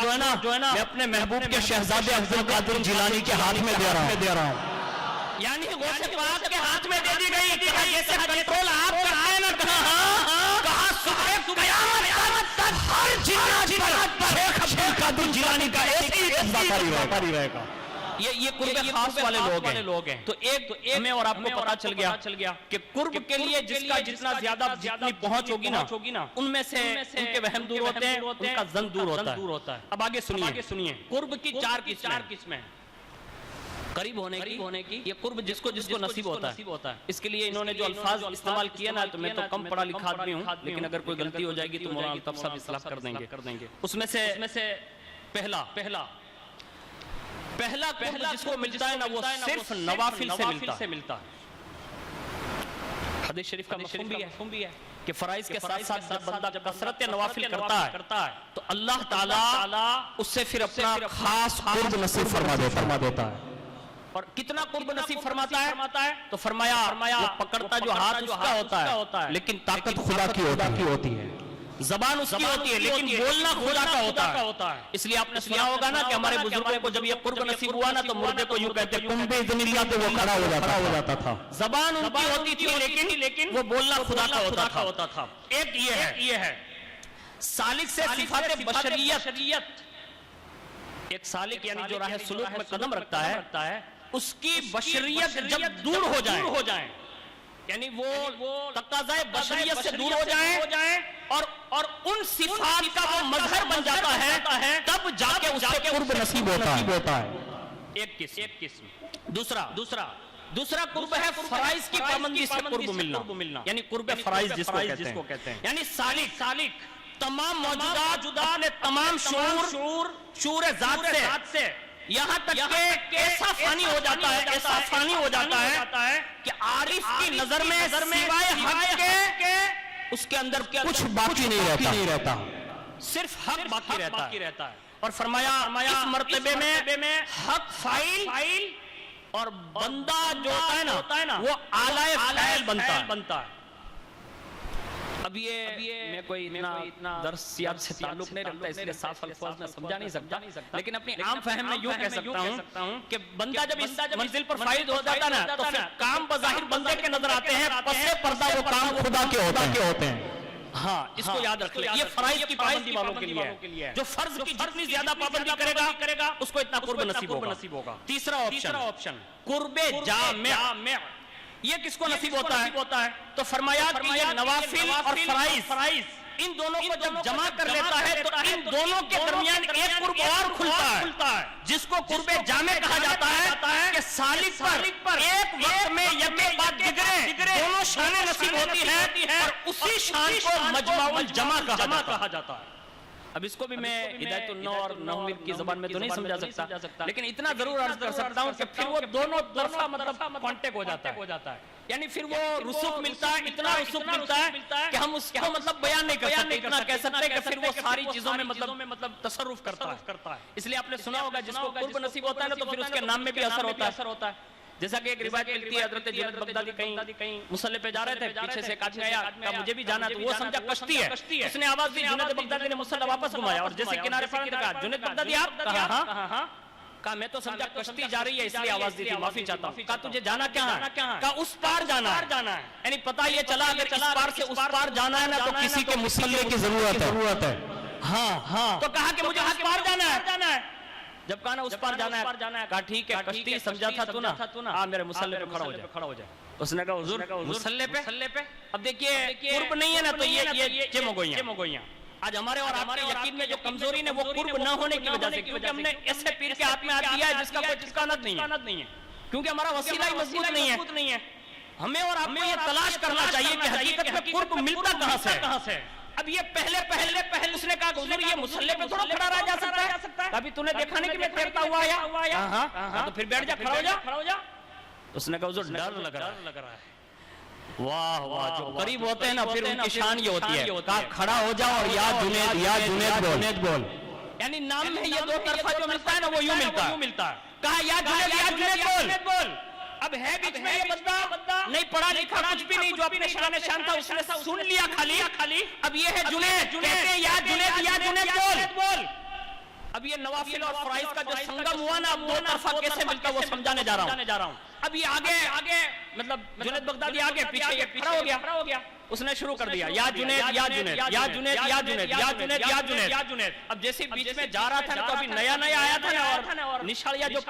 جو ہے نا میں اپنے محبوب کے شہزادے عبد القادر جیلانی کے ہاتھ میں دے رہا ہوں، یعنی غوث پاک کے ہاتھ میں دے دی گئی، کہا جیسے کنٹرول آپ کا ہے نا، کہا صبح قیامت تک ہر جنات پر شیخ عبد القادر جیلانی کا ایسے ہی جاری رہے گا۔ یہ قرب خاص والے لوگ ہیں۔ تو ایک ہمیں اور آپ کو پتا چل گیا کہ قرب کے لیے جس کا جتنا زیادہ جتنی پہنچ ہوگی نا ان میں سے ان کے وہم دور ہوتے ہیں، ان کا ظن دور ہوتا ہے۔ اب آگے سنیے، قرب کی چار قسمیں، قریب ہونے کی، یہ قرب جس کو نصیب ہوتا ہے۔ اس کے لیے انہوں نے جو الفاظ استعمال کیے نا، تو میں تو کم پڑھا لکھا آدمی ہوں، لیکن اگر کوئی غلطی ہو جائے گی تو مولانا الطاف صاحب اصلاح کر دیں گے۔ اس میں سے پہلا قرب جس کو ملتا ہے نا وہ صرف نوافل سے ملتا ہے۔ حدیث شریف کا مفہوم بھی ہے کہ فرائض کے ساتھ ساتھ جب بندہ کثرت نوافل کرتا ہے تو اللہ تعالیٰ اس سے پھر اپنا خاص قرب نصیب فرما دیتا ہے۔ اور کتنا قرب نصیب فرماتا ہے تو فرمایا وہ پکڑتا جو ہاتھ اس کا ہوتا ہے، لیکن طاقت خدا کی ہوتی ہے، زبان اس کی ہوتی ہے، لیکن بولنا خدا کا ہوتا ہے۔ اس لیے آپ نے سنا ہوگا نا کہ ہمارے بزرگوں کو جب یہ قرب نصیب ہوا نا تو مردے کو یوں کہتے کن بِإِذْنِ اللَّهِ، تو وہ کھڑا ہو جاتا تھا۔ زبان ان کی ہوتی تھی لیکن وہ بولنا خدا کا ہوتا تھا۔ ایک یہ ہے سالک سے صفات بشریت، ایک سالک یعنی جو راہ سلوک میں قدم رکھتا ہے اس کی بشریت جب دور ہو جائیں، یعنی وہ تقاضائے بشریت سے دور ہو جائیں اور ان صفات کا وہ مظہر بن جاتا ہے، تب جا کے اس سے قرب نصیب ہوتا ہے۔ ایک قسم۔ دوسرا قرب ہے فرائض کی پابندی سے قرب ملنا، یعنی قرب فرائض جس کو کہتے ہیں، یعنی سالک تمام موجودات اپنے تمام شعور ذات سے یہاں تک کہ ایسا فانی ہو جاتا ہے کہ عارف کی نظر میں سوائے حق کے اس کے اندر کچھ باقی نہیں رہتا، صرف حق باقی رہتا ہے۔ اور فرمایا اس مرتبے میں حق فاعل اور بندہ جو ہوتا ہے نا وہ اعلی فاعل بنتا ہے۔ اب یہ میں کوئی اتنا درس سیاق سے تعلق نہیں رکھتا، اس لیے صاف الفاظ میں سمجھا نہیں سکتا، لیکن اپنی عام فہم میں یوں کہہ سکتا ہوں کہ بندہ جب اس منزل پر فائد ہو جاتا نا تو پھر کام بظاہر بندے کے نظر آتے ہیں، پس پردہ وہ کام خدا کے ہوتے ہیں۔ ہاں، اس کو یاد رکھ لیں، یہ فرائض کی پابندی والوں کے لیے ہے۔ جو فرض کی جتنی زیادہ پابندی کرے گا اس کو اتنا قرب نصیب ہوگا۔ تیسرا آپشن قرب جامع، یہ کس کو نصیب ہوتا ہے تو فرمایا کہ یہ نوافل اور فرائض ان دونوں کو جب جمع کر لیتا ہے تو ان دونوں کے درمیان ایک قرب اور کھلتا ہے جس کو قرب جامع کہا جاتا ہے کہ سالک پر ایک وقت میں یکے بعد دیگرے دونوں شانیں نصیب ہوتی ہیں اور اسی شان کو مجمع الجمع کہا جاتا ہے۔ اب اس کو بھی میں ہدایت النو اور نومیر کی زبان میں تو نہیں سمجھا سکتا، لیکن اتنا ضرور عرض کر سکتا ہوں کہ پھر وہ دونوں طرفہ مطلب کانٹیکٹ ہو جاتا ہے، یعنی پھر وہ رسوخ ملتا ہے، اتنا رسوخ ملتا ہے کہ ہم اس کو مطلب بیان نہیں کر سکتے، اتنا کہہ سکتے کہ پھر وہ ساری چیزوں میں مطلب تصرف کرتا ہے۔ اس لیے آپ نے سنا ہوگا جس کو قرب نصیب ہوتا ہے نا تو پھر اس کے نام میں بھی اثر ہوتا ہے۔ جیسا کہ ایک روایت ملتی ہے حضرت جنید بغدادی کہیں مصلی پہ جا رہے تھے، پیچھے سے ایک آدمی آیا، کہا مجھے بھی جانا، تو وہ سمجھا کشتی ہے، اس نے آواز دی، جنید بغدادی نے مصلی واپس گھمایا اور جیسے کنارے پر کہا جنید بغدادی آپ؟ کہا کہا میں تو سمجھا کشتی جا رہی ہے اس لیے آواز دی تھی، معافی چاہتا ہوں۔ کہا تجھے جانا کیا ہے؟ کہا اس پار جانا ہے، یعنی پتہ یہ چلا اگر اس پار سے اس پار جانا ہے نا تو کسی کے مصلی کی ضرورت ہے۔ ہاں تو کہا کہ مجھے اس پار جانا ہے، جب کہا نا اس پار جانا ہے، کہا ٹھیک ہے کشتی سمجھا تھا تو نا، میرے مصلی پہ کھڑا ہو جائے۔ اس نے کہا حضور مصلی پہ؟ اب دیکھیے قرب نہیں ہے نا تو یہ چم ہو گئیاں۔ آج ہمارے اور آپ کے یقین میں جو کمزوری ہے وہ قرب نہ ہونے کی وجہ سے، کیونکہ ہم نے ایسے پیر کے ہاتھ میں ہاتھ دیا ہے جس کا کوئی ٹھکانہ نہیں ہے، کیونکہ ہمارا وسیلہ ہی مضبوط نہیں ہے۔ ہمیں اور آپ کو یہ تلاش کرنا چاہیے کہ حقیقت میں قرب ملتا کہاں سے۔ اب یہ پہلے اس نے کہا حضور یہ مصلی پہ تھوڑا کھڑا رہ جا سکتا ہے، ابھی تو نے دیکھا نہیں کہ میں تیرتا ہوا آیا؟ ہاں تو پھر بیٹھ جا، کھڑا ہو جا۔ اس نے کہا حضور ڈر لگ رہا ہے. واہ واہ, جو قریب ہوتے ہیں نا پھر ان کی شان یہ ہوتی ہے, کہا کھڑا ہو جاؤ اور یا جنید بول. یعنی نام میں یہ دو طرفہ جو ملتا ہے نا وہ یوں ملتا ہے. کہا یا جنید بول. اب ہے بیچ میں یہ بندہ نہیں پڑھا لکھا کچھ بھی نہیں, جو اپنے شان تھا اس نے سن لیا خالی. اب یہ ہے جنید, کہتے ہیں یا جنید بول. اب یہ نوافل اور فرائض کا جو سنگم ہوا نا, اب دو طرفہ کیسے ملتا ہے وہ سمجھانے جا رہا ہوں. اب یہ آگے مطلب جنید بغدادی آگے پیچھے یہ کھڑا ہو گیا. اس نے شروع کر دیا یا جنید. اب جیسے بیچ میں جا رہا تھا نا تو ابھی نیا آیا تھا نا, اور نشالیہ جو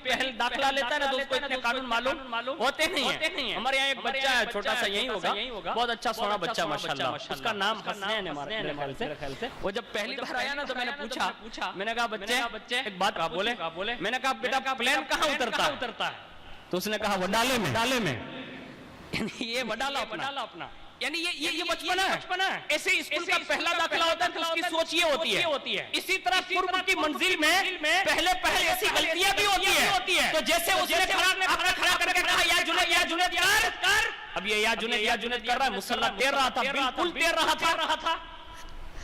پہل داخلہ لیتا ہے نا تو اس کو اتنے قانون معلوم ہوتے نہیں ہیں. ہمارے یہاں ایک بچہ ہے چھوٹا سا, یہی ہوگا, بہت اچھا سونا بچہ ماشاءاللہ, اس کا نام حسنین ہے ہمارے خیال سے. وہ جب پہلی بار آیا نا تو میں نے پوچھا, میں نے کہا بچے ایک بات بولے. میں نے کہا بیٹا پلین کہاں اترتا ہے؟ تو اس نے کہا وڈالے میں. یہ وڈالہ اپنا, یعنی یہ بچپن ہے. ایسے اسکول کا پہلا داخلہ ہوتا ہے تو اس کی سوچ یہ ہوتی ہے. اسی طرح قرب کی منزل میں پہلے ایسی غلطیاں بھی ہوتی ہے. تو جیسے اس نے کھڑا کر کے کہا یا جنید کر. اب یہ یا جنید کر رہا ہے, مصلی تیر رہا تھا, بالکل تیر رہا تھا.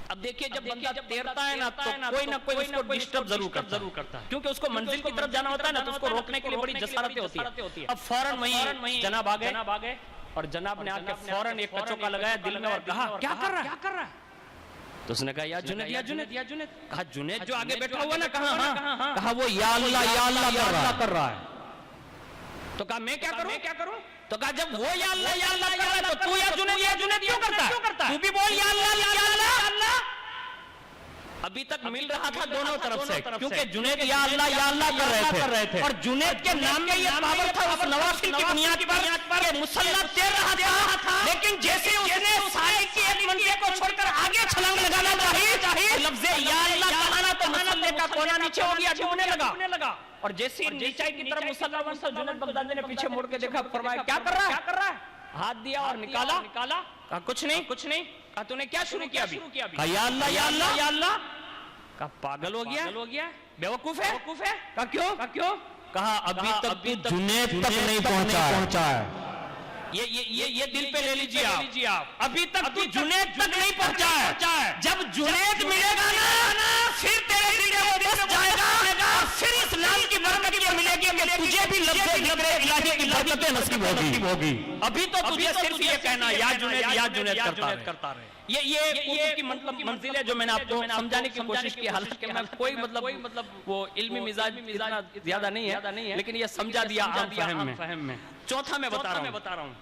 اب دیکھیے جب بندہ تیرتا ہے نا تو کوئی نہ کوئی اس کو ڈسٹرب ضرور کرتا ہے, کیونکہ اس کو منزل کی طرف جانا ہوتا ہے نا, تو اس کو روکنے کے لیے بڑی جسارتیں ہوتی ہے. اب فوراً وہیں جناب آگئے, اور جناب نے آ کے فوراً ایک کچوکا لگایا دل میں اور کہا کیا کر رہا ہے؟ تو اس نے کہا یا جنید. کہا جنید جو آگے بیٹھا ہوا نا, کہا وہ یا اللہ کر رہا ہے. تو کہا میں کیا کروں؟ تو کہا جب وہ یا اللہ کر رہا ہے تو تو یا جنید کیوں کرتا ہے؟ تو بھی بول یا اللہ. ابھی تک مل رہا تھا دونوں طرف سے, کیونکہ جنید یا اللہ کر رہے تھے, اور جنید کے نام میں یہ پاور تھا اس نوافل کی بنیاد پر کہ مسلح تیر رہا تھا. لیکن جیسے اس نے سائے کی ایک منزل کو چھوڑ کر آگے چھلانگ لگانا چاہیے, لفظ یا اللہ کہانا تو مسلح کا کونا نیچے ہو گیا, ڈوبنے لگا. اور جیسے نیچائی کی طرف مسلح ونسا جنید بغدادی نے پیچھے موڑ کے دیکھا, فرمایا کیا کر رہا ہے؟ ہاتھ دیا اور نکالا. کہا کچھ نہیں. کہا تو نے کیا شروع کیا ابھی؟ کہا یا اللہ. کہا پاگل ہو گیا, بیوقوف ہے. کہا کیوں؟ کہا ابھی تک تو جنید تک نہیں پہنچا ہے. یہ دل پہ لے لیجیے آپ, ابھی تک تو جنید تک نہیں پہنچا ہے. جب جنید ملے گا نا پھر تیرے دل میں وہ بس جائے گا, پھر اسلام کی برکت یہ ملے گی کہ تجھے بھی لفظ الہی کی برکتیں نصیب ہوگی. ابھی تو تجھے صرف یہ کہنا یا جنید کرتا رہے. یہ کی مطلب منزل ہے جو میں نے آپ کو سمجھانے کی کوشش کی, حالانکہ میں کوئی مطلب وہ علمی مزاج اتنا زیادہ نہیں ہے, لیکن یہ سمجھا دیا عام فہم میں. چوتھا میں بتا رہا ہوں,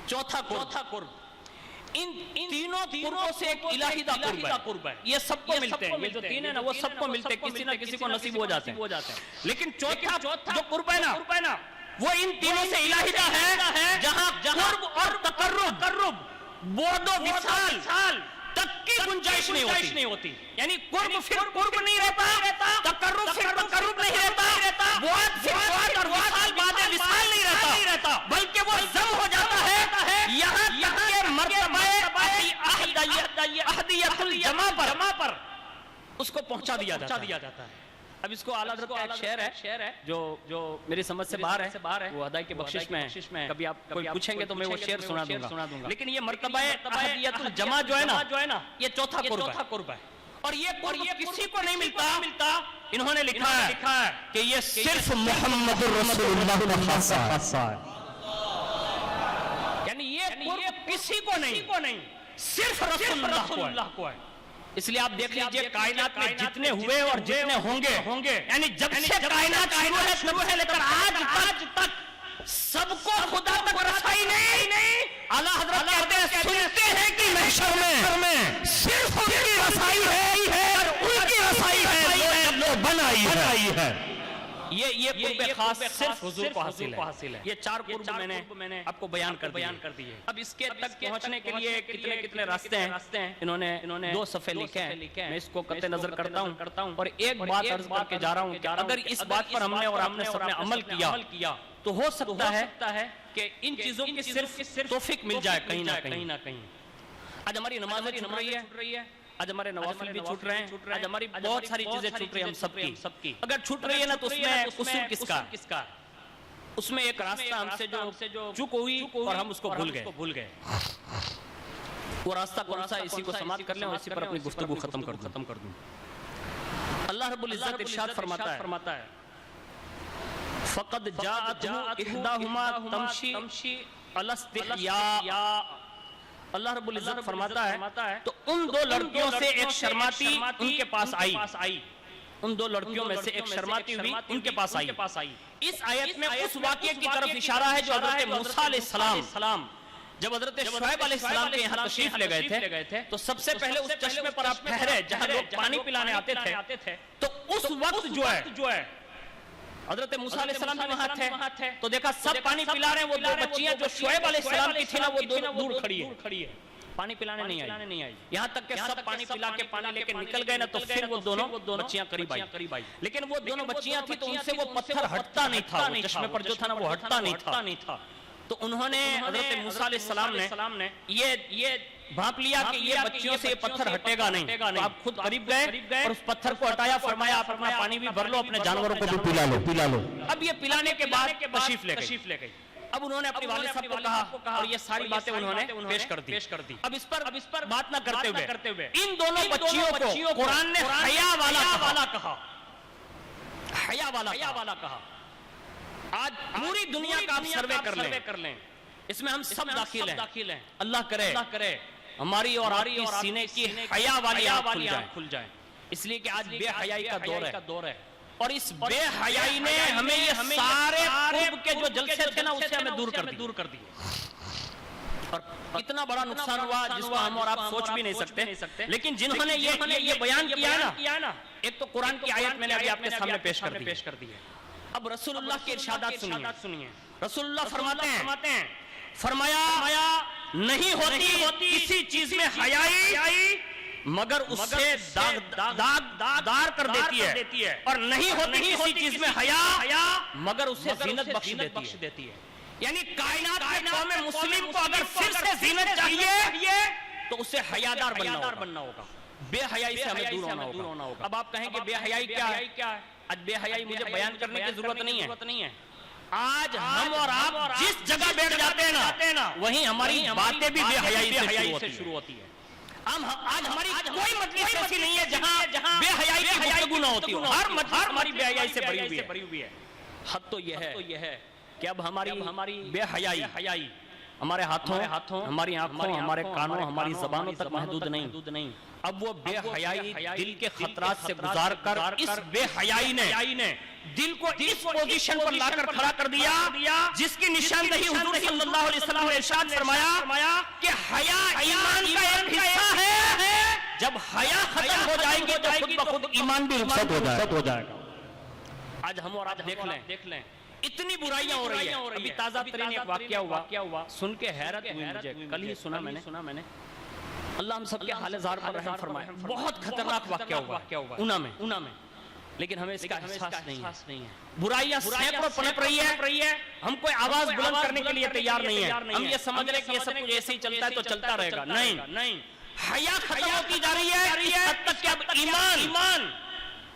چوتھا قرب. ان تینوں قربوں سے ایک الہی دا قرب ہے. یہ سب کو ملتے ہیں, یہ جو تین ہیں نا وہ سب کو ملتے ہیں, کسی نہ کسی کو نصیب ہو جاتے ہیں. لیکن چوتھا جو قرب ہے نا وہ ان تینوں سے الہی دا ہے, جہاں قرب اور تقرب بعد و وصال تک کی گنجائش نہیں ہوتی. یعنی قرب پھر قرب نہیں رہتا, تقرب پھر تقرب نہیں رہتا, بعد پھر بعد اور وصال بعد وصال نہیں رہتا, بلکہ وہ ضم ہو جاتا ہے یہاں تک کہ مرتبہ احدیت الجمع پر اس کو پہنچا دیا جاتا ہے. اب اس کو اعلیٰ حضرت کا ایک شعر ہے جو میری سمجھ سے باہر ہے, وہ ادائی کے بخشش میں کبھی آپ کوئی پوچھیں گے تو میں وہ شعر سنا دوں گا. لیکن یہ مرتبہ احدیت الجمع جو ہے نا یہ چوتھا قرب ہے, اور یہ قرب کسی کو نہیں ملتا. انہوں نے لکھا ہے کہ یہ صرف محمد رسول اللہ کا خاصہ ہے. یعنی یہ قرب کسی کو نہیں, صرف رسول اللہ کو ہے. اس لیے آپ دیکھ لیجئے کائنات میں جتنے ہوئے اور جتنے ہوں گے, یعنی جب سے کائنات شروع ہے لے کر آج تک سب کو خدا تک رسائی نہیں. اعلیٰ حضرت سنتے ہیں کہ محشر میں صرف ان کی رسائی ہے اور ان کی رسائی ہے جو بنائی ہے. یہ قرب خاص صرف حضور کو حاصل ہے. یہ چار قرب میں نے آپ کو بیان کر دیے. اب اس کے تک پہنچنے کے لیے کتنے راستے ہیں, انہوں نے 2 صفحے لکھے ہیں. میں اس کو قطع نظر کرتا ہوں اور ایک بات عرض کر کے جا رہا ہوں کہ اگر اس بات پر ہم نے اور آپ نے سب نے عمل کیا تو ہو سکتا ہے کہ ان چیزوں کی صرف توفیق مل جائے کہیں نہ کہیں. آج ہماری نمازیں چھوٹ رہی ہے, آج ہمارے نوافل بھی چھوٹ رہے ہیں, آج ہماری بہت ساری چیزیں چھوٹ رہی ہیں ہم سب کی. اگر چھوٹ رہی ہے نا تو اس میں قصور کس کا؟ اس میں ایک راستہ ہم سے جو چک ہوئی اور ہم اس کو بھول گئے. وہ راستہ کون سا؟ اسی کو سماعت کر لیں اور اسی پر اپنی گفتگو ختم کر دوں. اللہ رب العزت ارشاد فرماتا ہے فقد جاءتہ احداہما تمشی علی استحیاء. اللہ رب العزت فرماتا ہے تو ان دو لڑکیوں سے ایک شرماتی ان کے پاس آئی. ان دو لڑکیوں میں سے ایک شرماتی ہوئی ان کے پاس آئی. اس آیت میں اس واقعے کی طرف اشارہ ہے جو حضرت موسیٰ علیہ السلام جب حضرت شعیب علیہ السلام کے یہاں تشریف لے گئے تھے تو سب سے پہلے اس چشمے پر آپ ٹھہرے جہاں لوگ پانی پلانے آتے تھے. تو اس وقت جو ہے حضرت موسیٰ علیہ السلام بھی وہاں تھے تو دیکھا سب پانی پلا رہے ہیں. وہ دو بچیاں جو شعیب علیہ السلام کی تھی نا وہ دور کھڑی ہے, پانی پلانے نہیں آئی. یہاں تک کہ سب پانی پلا کے پانی لے کے نکل گئے نا تو پھر وہ دونوں بچیاں قریب آئی. لیکن وہ دونوں بچیاں تھی تو ان سے وہ پتھر ہٹتا نہیں تھا, چشمے پر جو تھا نا وہ ہٹتا نہیں تھا. تو انہوں نے حضرت موسیٰ علیہ السلام نے یہ بھانپ لیا کہ یہ بچیوں سے یہ پتھر ہٹے گا نہیں. تو آپ خود قریب گئے اور اس پتھر کو ہٹایا, فرمایا آپ اپنا پانی بھی بھر لو, اپنے جانوروں کو بھی پلا لو. اب یہ پلانے کے بعد تشریف لے گئی. اب انہوں نے اپنی والد صاحب کو کہا اور یہ ساری باتیں انہوں نے پیش کر دی. اب اس پر بات نہ کرتے ہوئے ان دونوں بچیوں کو قرآن نے حیا والا کہا. حیا والا کہا. آج پوری دنیا کا آپ سروے کر لیں, اس میں ہم سب داخل ہیں. اللہ کرے ہماری اور آپ کی سینے کی حیا والی آنکھ کھل جائے. اس لیے کہ آج بے حیائی کا دور ہے اور اس بے حیائی نے ہمیں یہ سارے قرب کے جو جلسے تھے نا اسے ہمیں دور کر دیے. اور اتنا بڑا نقصان ہوا جس کو ہم اور آپ سوچ بھی نہیں سکتے. لیکن جنہوں نے یہ بیان کیا نا, ایک تو قرآن کی آیت میں نے ابھی آپ کے سامنے پیش کر دی ہے. اب رسول اللہ کے ارشادات سنیے. رسول اللہ فرماتے ہیں فرمایا نہیں ہوتی کسی چیز میں حیائی مگر اس سے داغدار کر دیتی ہے, اور نہیں ہوتی کسی چیز میں حیا مگر اس سے زینت بخش دیتی ہے. یعنی کائنات کے قوم مسلم کو اگر پھر سے زینت چاہیے تو اسے حیادار بننا ہوگا. بے حیائی سے ہمیں دور ہونا ہوگا. اب آپ کہیں کہ بے حیائی کیا ہے؟ آج بے حیائی مجھے بیان کرنے کی ضرورت نہیں ہے. آج ہم اور آپ جس جگہ بیٹھ جاتے ہیں نا وہیں ہماری باتیں بھی بے حیائی سے شروع ہوتی ہے. آج ہماری کوئی مجلس ایسی نہیں ہے جہاں بے حیائی کی گفتگو نہ ہوتی ہو. ہر مجلس ہماری بے حیائی سے بھری ہوئی ہے. حد تو یہ ہے کہ اب ہماری بے حیائی ہمارے ہاتھوں, ہماری آنکھوں, ہمارے کانوں, ہماری زبانوں تک محدود نہیں. اب وہ بے حیائی دل کے خطرات سے گزار کر اس بے حیائی نے دل کو اس پوزیشن پر لا کر کھڑا کر دیا جس کی نشاندہی حضور صلی اللہ علیہ وسلم نے ارشاد فرمایا کہ حیا ایمان کا ایک حصہ ہے. جب حیا ختم ہو جائے گی تو خود بخود ایمان بھی رخصت ہو جائے گا. آج ہم اور آپ دیکھ لیں اتنی برائیاں ہو رہی ہیں. ابھی تازہ ترین ایک واقعہ ہوا, سن کے حیرت ہوئی مجھے. کل ہی سنا میں نے. اللہ ہم سب کے حال زار پر رحم فرمائے. بہت خطرناک واقعہ ہوا اونا میں, لیکن ہمیں اس کا احساس نہیں ہے. برائیاں سینکڑوں پنپ رہی ہے. ہم کوئی آواز بلند کرنے کے لیے تیار نہیں ہے. ہم یہ سمجھ رہے کہ یہ سب کچھ ایسے ہی چلتا ہے تو چلتا رہے گا. نہیں, حیا ختم ہوتی جا رہی ہے حد تک کہ اب ایمان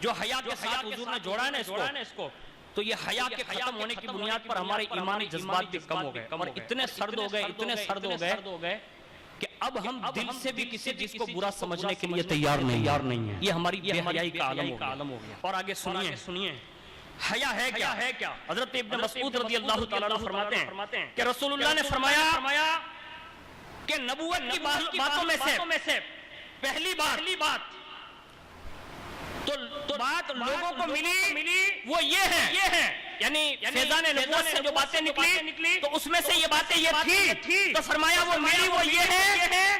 جو حیا کے ساتھ حضور نے جوڑا ہے نا اس کو, تو یہ حیا کے ختم ہونے کی بنیاد پر ہمارے ایمانی جذبات بھی کم ہو گئے اور اتنے سرد ہو گئے کہ اب ہم دل سے بھی کسی چیز کو برا سمجھنے کے لیے تیار نہیں ہیں. یہ ہماری بے حیائی کا عالم ہو گیا. اور آگے سنیے حیا ہے کیا. حضرت ابن مسعود رضی اللہ تعالیٰ عنہ فرماتے ہیں کہ رسول اللہ نے فرمایا کہ نبوت کی باتوں میں سے پہلی بات تو بات لوگوں کو ملی وہ یہ ہے, یعنی فیضان نبوت سے جو باتیں نکلی تو اس میں سے یہ باتیں یہ تھی. تو فرمایا وہ ملی وہ یہ ہے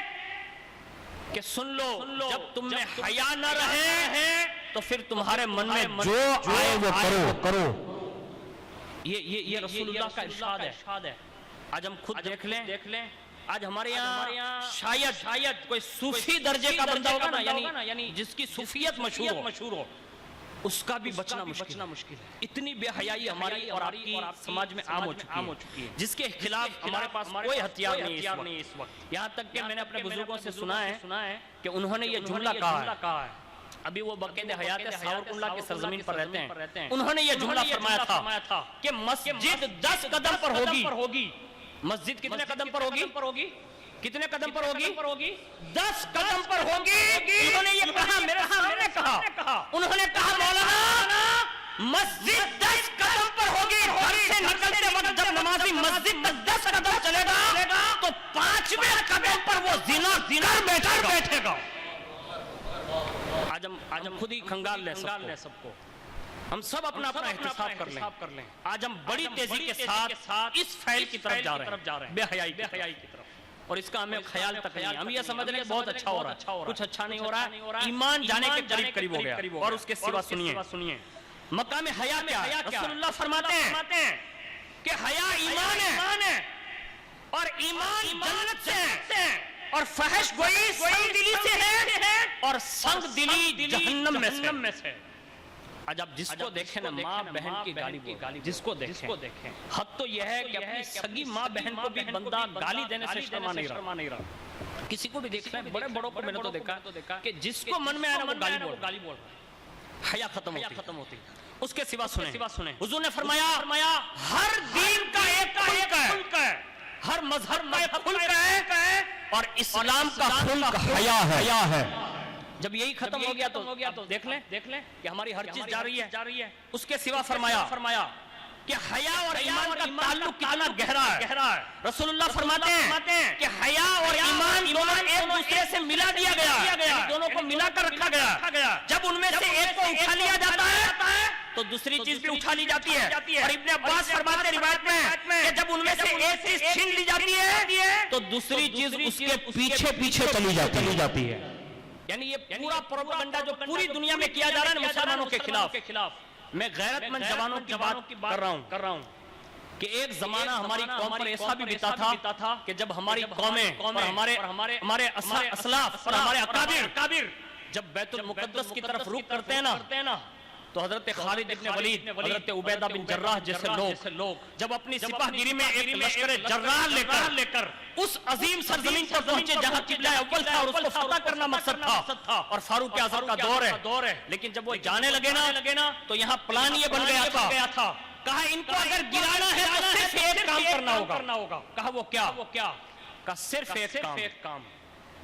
کہ سن لو جب تم میں حیا نہ رہے تو پھر تمہارے من میں جو آئے وہ کرو. یہ رسول اللہ کا ارشاد ہے. آج ہم خود دیکھ لیں. آج ہمارے یہاں شاید کوئی صوفی درجے کا بندہ ہوگا نا, یعنی جس کی صوفیت مشہور ہو, اس کا بھی بچنا مشکل ہے. اتنی بے حیائی ہماری اور آپ کی سماج میں عام ہو چکی ہے جس کے خلاف ہمارے پاس کوئی ہتھیار نہیں اس وقت. یہاں تک کہ میں نے اپنے بزرگوں سے سنا ہے کہ انہوں نے یہ جملہ کہا ہے ابھی وہ بقید حیات ساورکنڈلا کی سرزمین پر رہتے ہیں، انہوں نے یہ جملہ فرمایا تھا کہ مسجد 10 قدم پر ہوگی. مسجد کتنے قدم پر ہوگی؟ کتنے قدم پر ہوگی؟ 10 قدم پر ہوگی. انہوں نے یہ کہا، میرے سامنے کہا، انہوں نے کہا مولانا مسجد 10 قدم پر ہوگی. گھر سے نکلتے وقت جب نمازی مسجد میں 10 قدم چلے گا تو 5ویں قدم پر وہ زنا بیٹھے گا. آج ہم خود ہی کھنگال لیں سب کو، ہم سب اپنا احتساب کر لیں. آج ہم بڑی تیزی کے ساتھ اس فعل کی طرف جا رہے ہیں، بے حیائی کی طرف، اور اس کا ہمیں خیال تک نہیں. ہم یہ سمجھ رہے ہیں بہت اچھا ہو رہا ہے، کچھ اچھا نہیں ہو رہا ہے. ایمان جانے کے قریب ہو گیا. اور اس کے سوا سنیے مقام حیا کیا ہے. رسول اللہ فرماتے ہیں کہ حیا ایمان ہے، اور ایمان جنت سے ہے، اور فحش گوئی سنگ دلی سے ہے، اور سنگ دلی جہنم میں سے. آج آپ جس کو دیکھیں نا ماں بہن کی گالی، جس کو دیکھیں، حق تو یہ ہے کہ اپنی سگی ماں بہن کو بھی بندہ گالی دینے سے شرما نہیں رہا. کسی کو بھی دیکھ لیں، بڑے بڑوں کو میں نے تو دیکھا کہ جس کو من میں آیا وہ گالی بول رہا ہے. حیا ختم ہوتی. اس کے سوا سنیں، حضور نے فرمایا ہر دین کا ایک خلق ہے، ہر مذہب کا ایک خلق ہے، اور اسلام کا خلق حیا ہے. جب یہی ختم ہو گیا تو دیکھ لیں کہ ہماری ہر چیز جا رہی ہے. اس کے سوا فرمایا کہ حیا اور ایمان کا تعلق کتنا گہرا ہے. رسول اللہ فرماتے ہیں کہ حیا اور ایمان دونوں ایک دوسرے سے ملا دیا گیا، دونوں کو ملا کر رکھا گیا. جب ان میں سے ایک کو اٹھا لیا جاتا ہے تو دوسری چیز بھی اٹھا لی جاتی ہے. اور ابن عباس فرماتے ہیں روایت میں کہ جب ان میں سے ایک چیز چھین لی جاتی ہے تو دوسری چیز اس کے پیچھے چلی جاتی ہے. یعنی یہ پورا پروپیگنڈا جو پوری دنیا میں کیا جا رہا ہے مسلمانوں کے خلاف. میں غیرت مند جوانوں کی بات کر رہا ہوں کہ ایک زمانہ ہماری قوم پر ایسا بھی بیتا تھا کہ جب ہماری قومیں اور ہمارے اسلاف اور ہمارے اکابر جب بیت المقدس کی طرف رخ کرتے ہیں نا تو حضرت خالد ابن ولید، حضرت عبیدہ بن جراح جیسے لوگ جب اپنی سپاہ گیری میں ایک لشکر جرار لے کر اس عظیم سرزمین پر پہنچے جہاں قبلہ اول تھا اور اس کو فتح کرنا مقصد تھا، اور فاروق اعظم کا دور ہے. لیکن جب وہ جانے لگے نا تو یہاں پلان یہ بن گیا تھا. کہا ان کو اگر گرانا ہے تو صرف ایک کام کرنا ہوگا. کہا وہ کیا؟ کہا صرف ایک کام.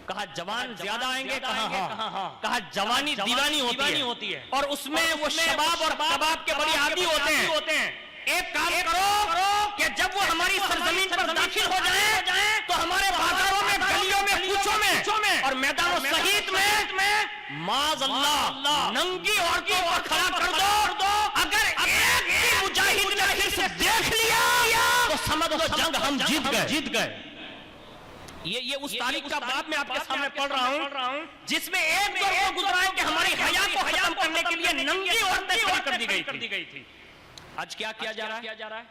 کہا جوان زیادہ آئیں گے؟ کہا ہاں. کہا جوانی دیوانی ہوتی ہے، اور اس میں وہ شباب اور کباب کے بڑی عادی ہوتے ہیں. ایک کام کرو کہ جب وہ ہماری سرزمین پر داخل ہو جائیں تو ہمارے بازاروں میں، گلیوں میں، کوچوں میں اور میدانوں صحیح میں معاذ اللہ ننگی عورتوں کو کھڑا کر دو. اگر ایک بھی مجاہد نے پھر سے دیکھ لیا تو سمجھ لو جنگ ہم جیت گئے. یہ اس تاریخ کا باب میں آپ کے سامنے پڑھ رہا ہوں جس میں ایک دور کو گزرا ہے کہ ہماری حیا کو ختم کرنے کے لیے ننگی عورتیں کھڑی کر دی گئی تھی. آج کیا جا رہا ہے؟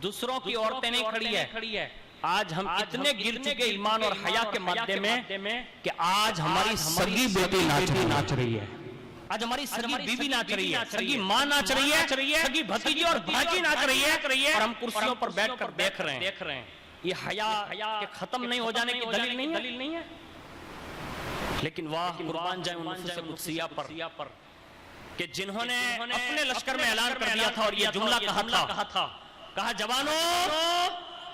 دوسروں کی عورتیں نہیں کھڑی ہے. آج ہم اتنے گر چکے ایمان اور حیا کے مادے میں کہ آج ہماری سگی بیٹی ناچ رہی ہے، آج ہماری سگی بیوی ناچ رہی ہے، سگی ماں ناچ رہی ہے، سگی بھتیجی اور بھاجی ناچ رہی ہے، اور ہم کرسیوں پر بیٹھ کر دیکھ رہے ہیں. یہ حیا کے ختم نہیں ہو جانے کی دلیل نہیں ہے. لیکن واہ قربان جائیں ان نفوس قدسیہ پر کہ جنہوں نے اپنے لشکر میں اعلان کر دیا تھا اور یہ جملہ کہا تھا. کہا جوانوں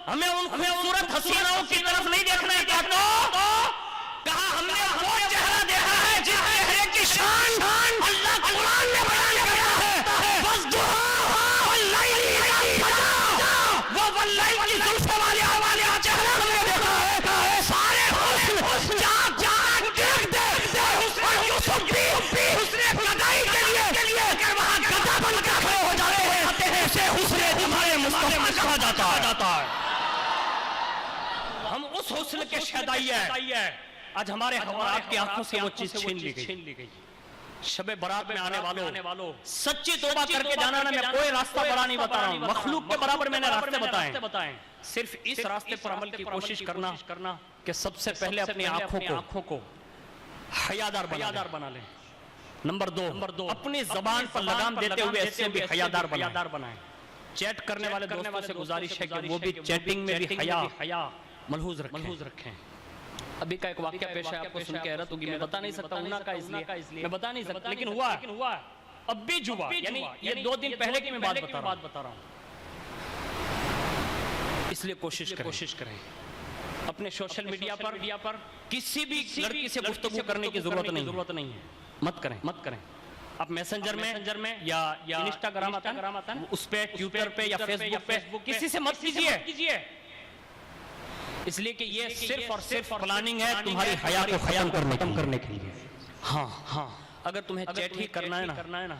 ہمیں ان خوبصورت حسینوں کی طرف نہیں دیکھنا ہے. کہا ہم نے وہ چہرہ دیکھا ہے جس چہرے کی شان اللہ قرآن میں بیان کرتا ہے. بس دعا واللیل اذا سجا، وہ واللیل کی زلفوں والے چہرہ ہم نے دیکھا ہے. سارے حسن جاگ دیکھ حسن یوسف بھی حسن گدائی کے لیے اگر وہاں گدا بن کر کھڑے ہو جاتے ہیں اسے حسن ہمارے مصطفیٰ کہا جاتا ہے. ہم اس حسن کے شہدائی ہیں. آج ہمارے حوالات کی آنکھوں سے وہ چیز چھین لی گئی. شب برات میں آنے والوں سچی توبہ کر کے جانا. میں کوئی راستہ بڑا نہیں بتا رہا ہوں، مخلوق کے برابر میں نے راستے بتائیں. صرف اس راستے پر عمل کی کوشش کرنا کہ سب سے پہلے اپنی آنکھوں کو حیادار بنا لیں. نمبر دو اپنی زبان پر لگام دیتے ہوئے اس سے بھی حیادار بنائیں. چیٹ کرنے والے دوستوں سے گزارش ہے کہ وہ بھی چیٹنگ میں بھی حیا ملحوظ رکھیں. ابھی کا ایک واقعہ پیش ہے، آپ کو سن کے حیرت ہوگی، میں بتا نہیں سکتا ہونا کا اس لیے میں بتا نہیں سکتا، لیکن ہوا اب بھی جوا، یعنی یہ 2 دن پہلے کی میں بات بتا رہا ہوں، اس لیے کوشش کریں اپنے سوشل میڈیا پر کسی بھی لڑکی سے گفتگو کرنے کی ضرورت نہیں ہے، مت کریں آپ میسنجر میں یا انسٹاگرام آتا ہے اس پہ، ٹویٹر پہ یا فیس بک پہ کسی سے مت کیجیے، اس لیے کہ یہ صرف اور صرف پلاننگ ہے تمہاری حیا کو ختم کرنے کے لیے۔ ہاں اگر تمہیں چیٹ ہی کرنا ہے نا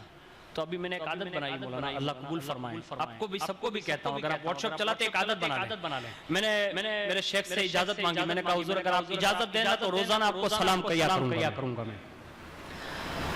تو ابھی میں نے ایک عادت بنائی، مولانا اللہ قبول فرمائے، آپ کو بھی سب کو بھی کہتا ہوں، اگر آپ واٹس ایپ چلاتے ایک عادت بنا لیں۔ میں نے میرے شیخ سے اجازت مانگی، میں نے کہا حضور اگر آپ اجازت دینا تو روزانہ آپ کو سلام کیا کروں گا میں۔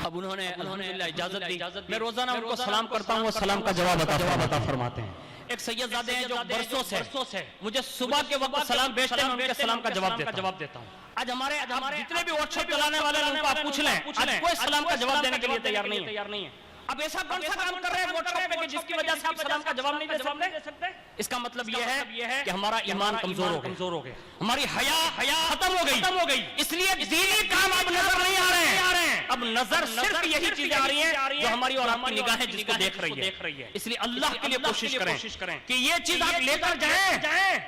اب انہوں نے الحمدللہ اجازت دی، میں روزانہ ان کو سلام کرتا ہوں، وہ سلام کا جواب عطا فرماتے ہیں۔ ایک سید زادے ہیں جو برسوں سے مجھے صبح کے وقت سلام بھیجتے ہیں، میں ان کے سلام کا جواب دیتا ہوں۔ آج ہمارے جتنے بھی واٹس ایپ چلانے والے ہیں ان کو آپ پوچھ لیں، آج کوئی سلام کا جواب دینے کے لیے تیار نہیں ہے۔ اب ایسا کون سا کام کر رہے ہیں واٹس ایپ پہ جس کی وجہ سے آپ سلام کا جواب نہیں دے سکتے؟ اس کا مطلب یہ ہے کہ ہمارا ایمان کمزور ہو گیا، ہماری حیا ختم ہو گئی، اس لیے دینی کام اب نظر نہیں آ رہے ہیں، اب نظر صرف یہی چیزیں آ رہی ہیں جو ہماری اور آپ کی نگاہیں جس کو دیکھ رہی ہے۔ اس لیے اللہ کے لیے کوشش کریں کہ یہ چیز آپ لے کر جائیں،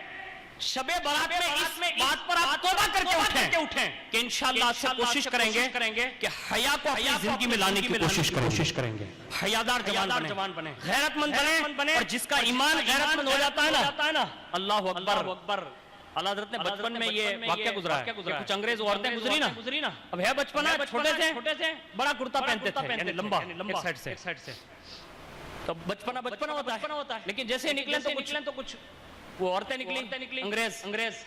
شب برات میں اس بات پر آپ توبہ کر کے اٹھیں کہ انشاءاللہ آپ سے کوشش کریں گے کہ حیا کو اپنی زندگی میں لانے کی کوشش کریں گے، حیادار جوان بنیں، غیرت مند بنیں، اور جس کا ایمان غیرت مند ہو جاتا ہے نا، اللہ اکبر۔ اعلیٰ حضرت نے بچپن میں یہ واقعہ گزرا ہے کہ کچھ انگریز عورتیں گزری نا، اب ہے بچپن چھوٹے سے بڑا کرتا پہنتے تھے، یعنی لمبا ایک سائڈ سے، تو بچپن ہوتا ہے، لیکن جیسے نکلیں تو کچھ وہ عورتیں نکلی انگریز۔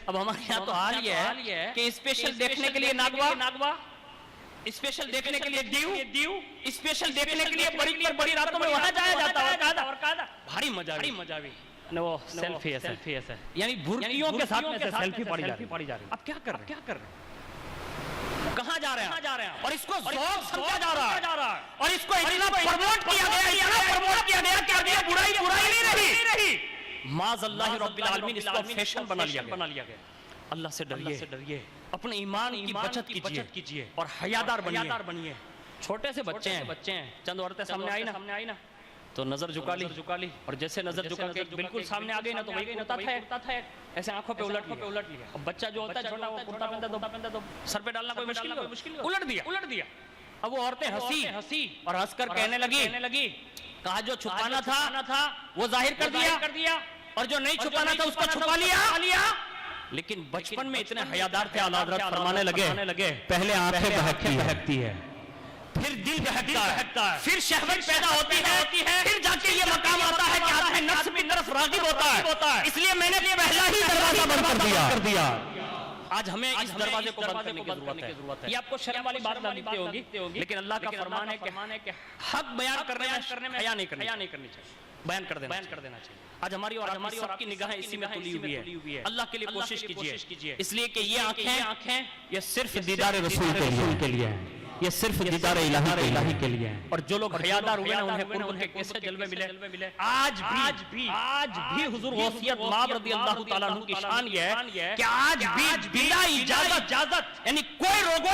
اب ہمارے یہاں تو حال یہ ہے کہ اسپیشل دیکھنے کے لیے ناگوا، اسپیشل دیکھنے کے لیے ڈیو، اسپیشل دیکھنے کے لیے بڑی راتوں میں وہاں جایا جاتا ہے، بھاری مزہ بھی وہ سیلفی ہے، یعنی بھرکیوں کے ساتھ میں سیلفی پڑی جا رہی۔ اب کیا کر رہے ہیں، کہاں جا رہے ہیں، اور اس کو ذوق سمجھا جا رہا ہے، اور اس کو اتنا پروموٹ کیا گیا کہ برائی نہیں رہی، معاذ اللہ رب العالمین، اس کو فیشن بنا لیا گیا۔ اللہ سے ڈریے، اپنے ایمان کی بچت کیجئے اور حیادار بنیے۔ چھوٹے سے بچے ہیں، چند عورتیں سامنے آئی نا تو نظر جھکا لی، اور جیسے نظر جھکا کے بالکل سامنے آ گئی نا تو وہی کرتا تھا، ایسے آنکھوں پہ الٹ لیا۔ اب بچہ جو ہوتا ہے چھوٹا، وہ کرتا پہنتا تو سر پہ ڈالنا کوئی مشکل، الٹ دیا۔ اب وہ عورتیں ہنسی اور ہنس کر کہنے لگی، کہا جو چھپانا تھا وہ ظاہر کر دیا، اور جو نہیں چھپانا تھا اس کو چھپا لیا۔ لیکن بچپن میں اتنے حیادار تھے، اعلیٰ حضرت فرمانے لگے پہلے آنکھیں بہکتی ہے، پھر دل بہکتا ہے، پھر شہوت پیدا ہوتی ہے، پھر جا کے یہ مقام آتا ہے کہ آدمی نفس کی طرف راغب ہوتا ہے۔ اس لیے میں نے پہلا ہی دروازہ بند کر دیا۔ آج ہمیں اس دروازے کو بند کرنے کی ضرورت ہے۔ یہ آپ کو شرم والی بات لگتی ہوگی، لیکن اللہ کا فرمان ہے کہ حق بیان کرنے میں حیا نہیں کرنی چاہیے، بیان کر دینا چاہیے۔ آج ہماری اور سب کی نگاہیں اسی میں تلی ہوئی ہے۔ اللہ کے لیے کوشش کیجئے، اس لیے کہ یہ آنکھیں یہ صرف دیدار رسول کے لیے ہیں، یہ صرف دیدار الہی کے لیے ہیں، اور جو لوگ حیادار ہوئے ہیں انہیں قرب کے کیسے جلوے ملے۔ آج بھی حضور غوثیت مآب رضی اللہ تعالیٰ عنہ کی شان یہ ہے کہ آج بھی بلا اجازت، یعنی کوئی روک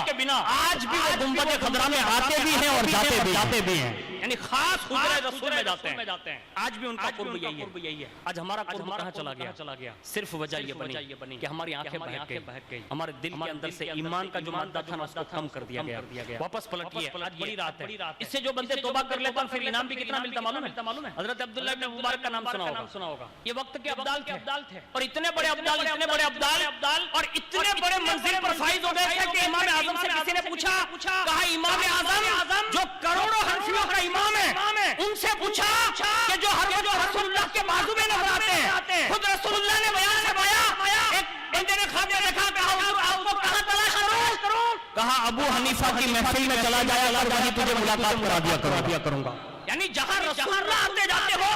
کے بنا آج بھی وہ گنبد خضرا میں آتے بھی ہیں اور جاتے بھی ہیں، یعنی خاص حجرہ رسول میں جاتے ہیں۔ آج بھی ان کا قرب یہی ہے۔ آج ہمارا قرب کہاں چلا گیا؟ صرف وجہ یہ بنی کہ ہماری آنکھیں بہک گئی، ہمارے دل کے اندر سے ایمان کا جو مادہ تھا اس کو کم کر دیا گیا، واپس پلٹیے۔ آج بڑی رات ہے، اس سے جو بندے توبہ کر لیتے ہیں پھر انعام بھی کتنا ملتا معلوم ہے؟ حضرت عبداللہ ابن مبارک کا نام سنا ہوگا، یہ وقت کے ابدال تھے، اور اتنے بڑے ابدال اور اتنے بڑے منزل پر فائز ہو گئے تھے کہ امام اعظم سے کسی نے پوچھا، کہا امام اعظم جو کروڑوں حنفیوں کا امام ہے، ان سے پوچھا کہ جو ہر وقت رسول اللہ کے بازو میں نظر آتے ہیں، خود رسول اللہ نے بیان فرمایا، ایک بندے نے خواب میں دیکھا، کہا حضور آپ کو کہاں تلاش کروں؟ کہا ابو حنیفہ کی محفل میں چلا جایا کر، وہیں تجھے ملاقات کرا دیا کروں گا۔ یعنی جہاں رسول اللہ آتے جاتے ہو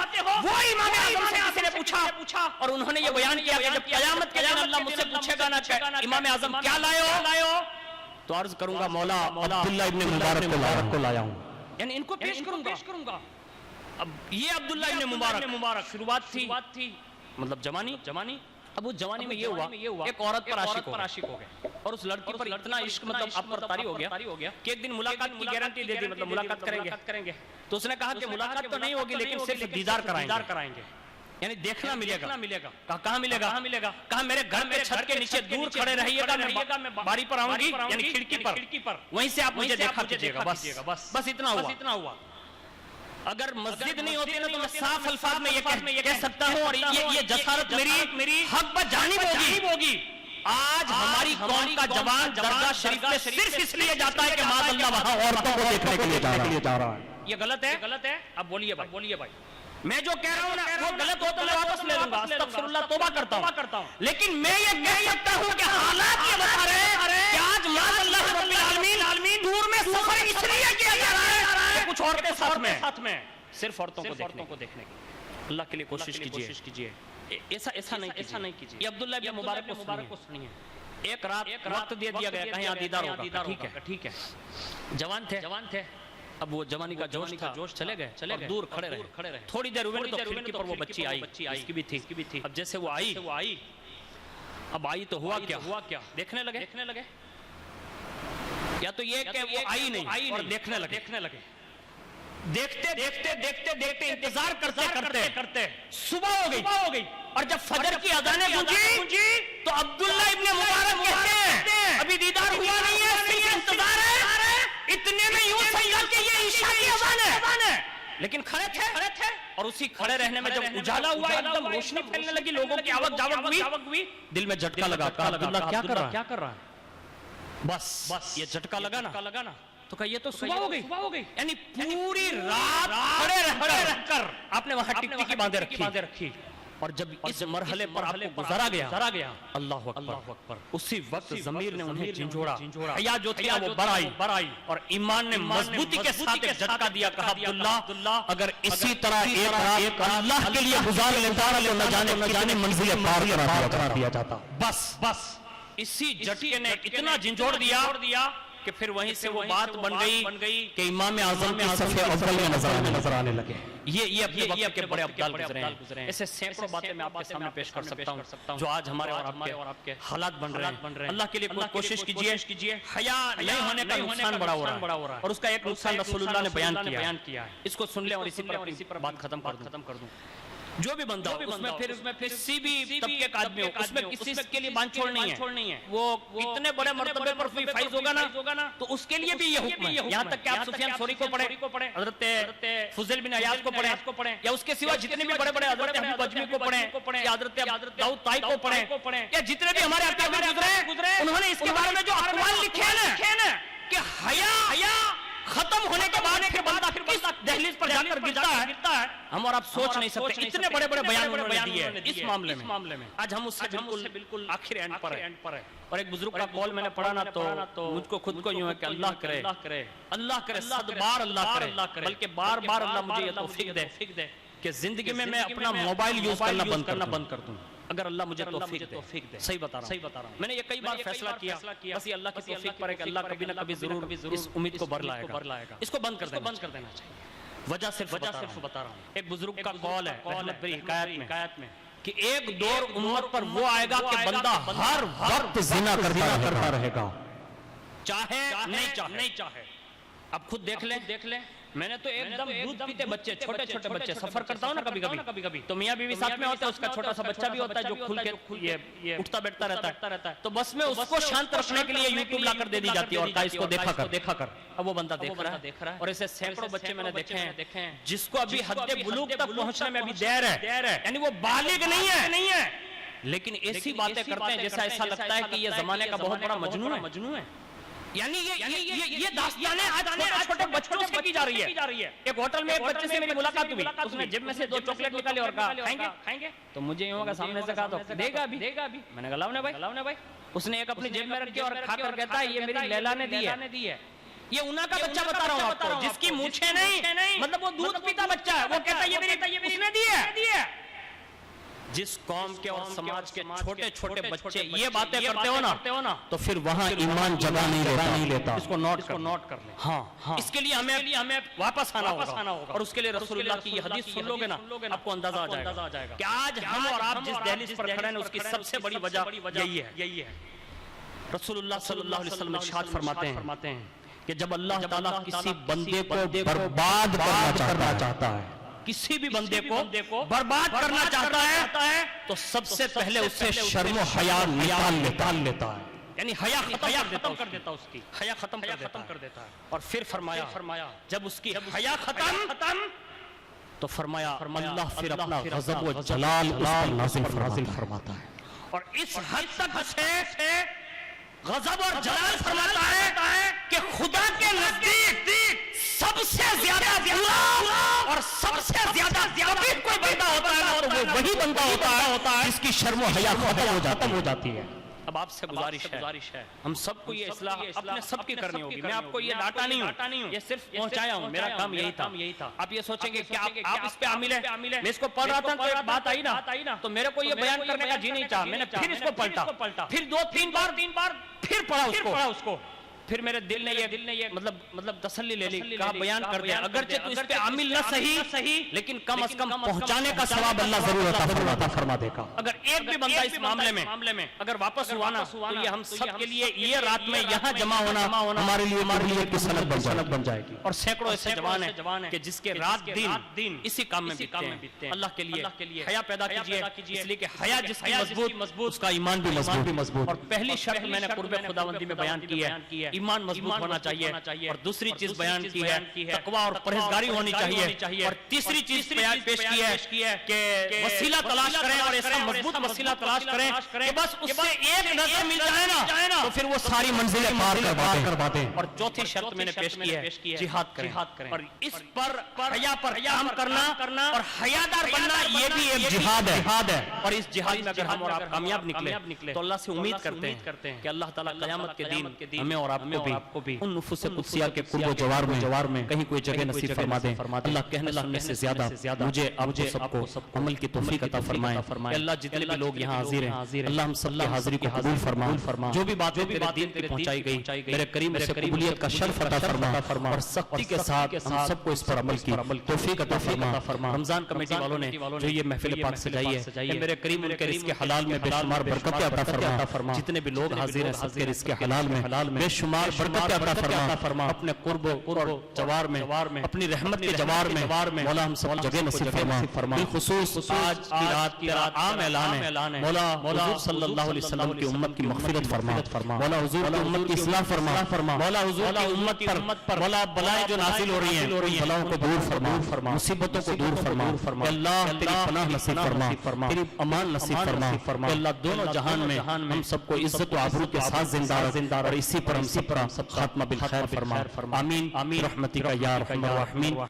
وہ امام اعظم سے کسی نے پوچھا، اور انہوں نے یہ بیان کیا کہ جب قیامت کے دن اللہ مجھ سے پوچھے گا نا امام اعظم کیا لائے ہو، تو عرض کروں گا مولا عبداللہ ابن مبارک کو لایا ہوں، یعنی ان کو پیش کروں گا۔ اب یہ عبداللہ ابن مبارک شروعات تھی، مطلب جوانی، اب اس جوانی میں یہ ہوا ایک عورت پر عاشق ہو گئے اور اس لڑکی پر اتنا عشق مطلب اب پر طاری ہو گیا کہ ایک دن ملاقات کی گارنٹی دے دی مطلب ملاقات کریں گے تو اس نے کہا کہ ملاقات تو نہیں ہوگی لیکن صرف دیدار کرائیں گے یعنی دیکھنا ملے گا کہاں ملے گا کہا میرے گھر میں چھت کے نیچے دور کھڑے رہیے گا میں باری پر آؤں گی یعنی کھڑکی پر وہیں سے آپ مجھے دیکھا کیجیے گا بس اتنا ہوا اگر مسجد نہیں ہوتی نا تو میں صاف الفاظ میں یہ کہہ سکتا ہوں اور یہ جسارت میری حق بجانب ہوگی آج ہماری قوم کا جوان درگاہ شریف میں صرف اس لیے جاتا ہے کہ معاذ اللہ وہاں عورتوں کو دیکھنے کے لیے جا رہا ہے. یہ غلط ہے. اب بولیے بھائی میں جو کہہ رہا ہوں نا وہ غلط ہو تو میں واپس لے لوں گا, استغفر اللہ, توبہ کرتا ہوں, لیکن میں یہ کہہ سکتا ہوں کہ حالات یہ بتا رہے ہیں کہ آج معاذ اللہ رب العالمین دور میں سفر اس لیے کیا جا رہا ہے کہ کچھ عورتیں ساتھ میں صرف عورتوں کو دیکھنے کی. اللہ کے لیے کوشش کیجیے ایسا نہیں کیجیے. یہ عبداللہ ابن مبارک کو سنیے. ایک رات وقت دیا گیا کہیں یہاں دیدار ہوگا, ٹھیک ہے. جوان تھے, اب وہ جوانی کا جوش چلے گئے, دور کھڑے رہے. تھوڑی دیر ہوئی تو کھڑکی پر وہ بچی آئی, اس کی بھی تھی. اب جیسے وہ آئی, اب آئی تو ہوا کیا, دیکھنے لگے. یا تو یہ کہ وہ آئی نہیں اور دیکھنے لگے. دیکھتے انتظار کرتے صبح ہو گئی اور جب فجر کی اذانیں گونجی تو عبداللہ ابن مبارک کہتے ہیں ابھی دیدار ہوا نہیں ہے, صرف انتظار ہے. اتنے میں یوں سمجھا کہ یہ عشاء کی اذان ہے, لیکن کھڑے تھے اور اسی کھڑے رہنے میں جب اجالا ہوا ایک دم روشنی پھیلنے لگی, لوگوں کی آوک جاوک ہوئی, دل میں جھٹکا لگا. عبداللہ کیا کر رہا ہے؟ بس یہ جھٹکا لگا نا تو کہا یہ تو صبح ہو گئی. یعنی پوری رات کھڑے رہ کر آپ نے وہاں ٹکٹی باندھے رکھی اور جب اس مرحلے پر آپ کو گزارا گیا, اللہ اکبر, اسی وقت ضمیر نے انہیں جھنجھوڑا. حیا جو تھی وہ بڑھ آئی اور ایمان نے مضبوطی کے ساتھ ایک جھٹکا دیا. کہا عبداللہ اگر اسی طرح ایک اللہ کے لیے گزار لیتا تو نہ جانے منزلیں پار کرا دیا جاتا. بس اسی جھٹکے نے اتنا جھنجھوڑ دیا کہ پھر وہیں سے وہ بات بن گئی کہ امام اعظم کے صف اول میں نظر آنے لگے. یہ اپنے وقت کے بڑے ابدال گزرے ہیں. ایسے سینکڑوں باتیں میں آپ کے سامنے پیش کر سکتا ہوں جو آج ہمارے اور آپ کے حالات بن رہے ہیں. اللہ کے لیے کوشش کیجئے. حیا نہیں ہونے کا نقصان بڑا ہو رہا ہے اور اس کا ایک نقصان رسول اللہ نے بیان کیا ہے. اس کو سن لیں اور اسی پر بات ختم کر دوں. جو بھی بندہ اس میں پھر کسی بھی طبقے کا آدمی ہو, اس میں کسی کے لیے بانچ چھوڑ نہیں ہے. وہ اتنے بڑے مرتبے پر کوئی فائز ہوگا نا تو اس کے لیے بھی یہ حکم ہے. یہاں تک کہ آپ سفیان ثوری کو پڑھیں, حضرت فضیل بن عیاض کو پڑھیں, یا اس کے سوا جتنے بھی بڑے حضرت حبیب اجمی کو پڑھیں, یا حضرت داؤد طائی کو پڑھیں, یا جتنے بھی ہمارے اکابر گزرے انہوں نے اس کے بارے میں جو اقوال لکھے ہیں کہ حیا ختم ہونے کے بعد پھر بندہ کس دہلیز پر جا کر گرتا ہے, ہم اور آپ سوچ نہیں سکتے. اتنے بڑے بیان انہوں نے دیے ہیں اس معاملے میں. آج ہم اس سے بالکل آخر اینڈ پر ہے. اور ایک بزرگ کا قول میں نے پڑھا نا تو مجھ کو خود کو یوں ہے کہ اللہ کرے صد بار اللہ کرے, بلکہ بار اللہ مجھے یہ توفیق دے کہ زندگی میں اپنا موبائل یوز کرنا بند کر دوں, اگر اللہ مجھے توفیق دے. صحیح بتا رہا ہوں. میں نے یہ کئی بار فیصلہ کیا, بس یہ اللہ کی توفیق پر ہے کہ اللہ کبھی نہ کبھی ضرور اس امید کو بھر لائے گا. اس کو بند کر دینا چاہیے. وجہ صرف بتا رہا ہوں. ایک بزرگ کا قول ہے احمد بری حکایت میں کہ ایک دور امت پر وہ آئے گا کہ بندہ ہر وقت زنا کرتا رہے گا, چاہے نہیں چاہے. اب خود دیکھ لیں, میں نے تو ایک دم دودھ پیتے بچے, چھوٹے بچے, سفر کرتا ہوں نا کبھی تو میاں بیوی ساتھ میں ہوتے ہیں, اس کا چھوٹا سا بچہ بھی ہوتا ہے جو کھل کے یہ اٹھتا بیٹھتا رہتا ہے, تو بس میں اس کو شانت رکھنے کے لیے یوٹیوب لا کر دے دی جاتی ہے اور اس کو دیکھا کر. اب وہ بندہ دیکھ رہا ہے اور ایسے سینکڑوں بچے میں نے دیکھے ہیں جس کو ابھی حد بلوغ تک پہنچنے میں ابھی دیر ہے, یعنی وہ بالغ نہیں ہے, لیکن ایسی باتیں کرتے ہیں جیسا ایسا لگتا ہے کہ یہ زمانے کا بہت بڑا مجنون ہے. یعنی یہ داستانیں آج چھوٹے بچوں سے کی جا رہی ہے. ایک ہوٹل میں ایک بچے سے میری ملاقات ہوئی, اس نے جیب میں سے 2 چاکلیٹ نکالے اور کہا کھائیں گے, تو مجھے یوں کا سامنے سے کہا تو دے گا ابھی. میں نے کہا لاؤ نا بھائی. اس نے ایک اپنی جیب میں رکھی اور کھا کر کہتا ہے یہ میری لیلا نے دی ہے. یہ انہاں کا بچہ بتا رہا ہوں آپ کو جس کی مونچھیں نہیں, مطلب وہ دودھ پیتا بچہ ہے, وہ کہتا ہے یہ میری اس نے دی ہے. جس قوم کے اور سماج کے چھوٹے چھوٹے بچے یہ باتیں کرتے ہو نا تو پھر وہاں ایمان جگہ نہیں لیتا. اس کو نوٹ کر لیں. ہاں اس کے لیے ہمیں واپس آنا ہوگا اور اس کے لیے رسول اللہ کی یہ حدیث سن لو گے نا آپ کو اندازہ آ جائے گا کہ آج ہم اور آپ جس دہلیز پر کھڑے ہیں اس کی سب سے بڑی وجہ یہی ہے. رسول اللہ صلی اللہ علیہ وسلم ارشاد فرماتے ہیں کہ جب اللہ تعالیٰ کسی بندے کو برباد کرنا چاہتا ہے, کسی بھی بندے کو برباد کرنا چاہتا ہے تو سب سے پہلے اس سے شرم و حیا نکال لیتا ہے. یعنی حیا ختم کر دیتا اس کی حیا ختم کر دیتا ہے. اور پھر فرمایا جب اس کی حیا ختم تو فرمایا اللہ پھر اپنا غضب و جلال اس پر نازل فرماتا ہے. اور اس حد تک اسے غضب اور جلال فرماتا ہے کہ خدا کے نزدیک سب سے زیادہ برا اور سب سے زیادہ کبھی کوئی بندہ ہوتا ہے تو وہ وہی بندہ ہوتا ہے جس کی شرم و حیا ختم ہو جاتی ہے. اب آپ سے گزارش ہے ہم سب کو یہ اصلاح اپنے سب کی کرنی ہوگی. میں آپ کو یہ ڈانٹا نہیں ہوں, یہ صرف پہنچایا ہوں. میرا کام یہی تھا. آپ یہ سوچیں گے کہ آپ اس پہ عامل ہیں. میں اس کو پڑھ رہا تھا تو ایک بات آئی نا تو میرے کو یہ بیان کرنے کا جی نہیں چاہا. میں نے پھر اس کو پلٹا, پھر 2-3 بار پھر پڑھا اس کو. پھر میرے دل نے یہ مطلب تسلی لے لی, کہا بیان کر دیں. اگرچہ تو اس پہ عامل نہ صحیح لیکن کم از کم پہنچانے کا ثواب اللہ ضرور عطا فرما دے گا. اگر ایک بھی بندہ اس معاملے میں اگر واپس ہوا نا تو یہ ہم سب کے لیے یہ رات میں یہاں جمع ہونا ہمارے لیے کی سند بن جائے گی. اور سینکڑوں ایسے جوان ہیں کہ جس کے رات دن اسی کام میں بیتتے ہیں. اللہ کے لیے حیا پیدا کیجئے, اس لیے کہ حیا جس کی مضبوط اس کا ایمان بھی مضبوط. اور پہلی شرط میں نے قرب خداوندی میں بیان کی ہے ایمان مضبوط ہونا چاہیے. اور دوسری چیز بیان کی ہے تقوی اور پرہیزگاری ہونی چاہیے. اور تیسری چیز بیان پیش کی ہے کہ وسیلہ تلاش کریں اور ایسا مضبوط وسیلہ تلاش کریں کہ بس اس سے ایک نظر مل جائے نا تو پھر وہ ساری منزلیں پار کر دیں. اور چوتھی شرط میں نے پیش کی ہے جہاد کریں. اور اس پر حیا پر کام کرنا اور حیادار بننا یہ بھی ایک جہاد ہے. اور اس جہاد میں اگر ہم اور آپ کامیاب نکلے تو اللہ سے امید کرتے ہیں کہ اللہ تعالیٰ قیامت کے دن ہمیں اور آپ کو بھی ان نفوس قدسیہ کے قرب و جوار میں کہیں کوئی جگہ نصیب فرما دیں. اللہ کہنے سننے سے زیادہ مجھے آپ سب کو عمل کی توفیق عطا فرمائیں. اللہ جتنے بھی لوگ یہاں حاضر ہیں اللہ ہم سب کی حاضری کو قبول فرما. جو بھی باتیں تیرے دین تک پہنچائی گئی میرے کریم سے قبولیت کا شرف عطا فرما اور سختی کے ساتھ ہم سب کو اس پر عمل کی توفیق عطا فرما. رمضان کمیٹی والوں نے جو یہ محفل پاک سجائی ہے میرے کریم ان کے رزق حلال میں بے شمار برکتیں عطا فرما. جتنے بھی لوگ حاضر ہیں سب کے رزق حلال میں بے شمار برکتیں عطا فرما. اپنے قرب اور جوار میں اپنی رحمت کے جوار میں مولا ہم سب جگہ نصیب فرما. بالخصوص آج کی رات تیرا عام اعلان ہے مولا حضور صلی اللہ علیہ وسلم کی امت کی مغفرت فرما. مولا حضور کی امت کی اصلاح فرما. مولا حضور کی امت پر مولا بلائیں جو نازل ہو رہی ہیں بلاؤں کو دور فرما, مصیبتوں کو دور فرما. اللہ تیری پناہ نصیب فرما, تیری امان نصیب فرما. اللہ دونوں جہان میں ہم سب کو عزت و آبرو کے ساتھ زندہ اور اسی پر ہم سب خاتمہ بالخیر فرما. آمین برحمتک یا ارحم الراحمین.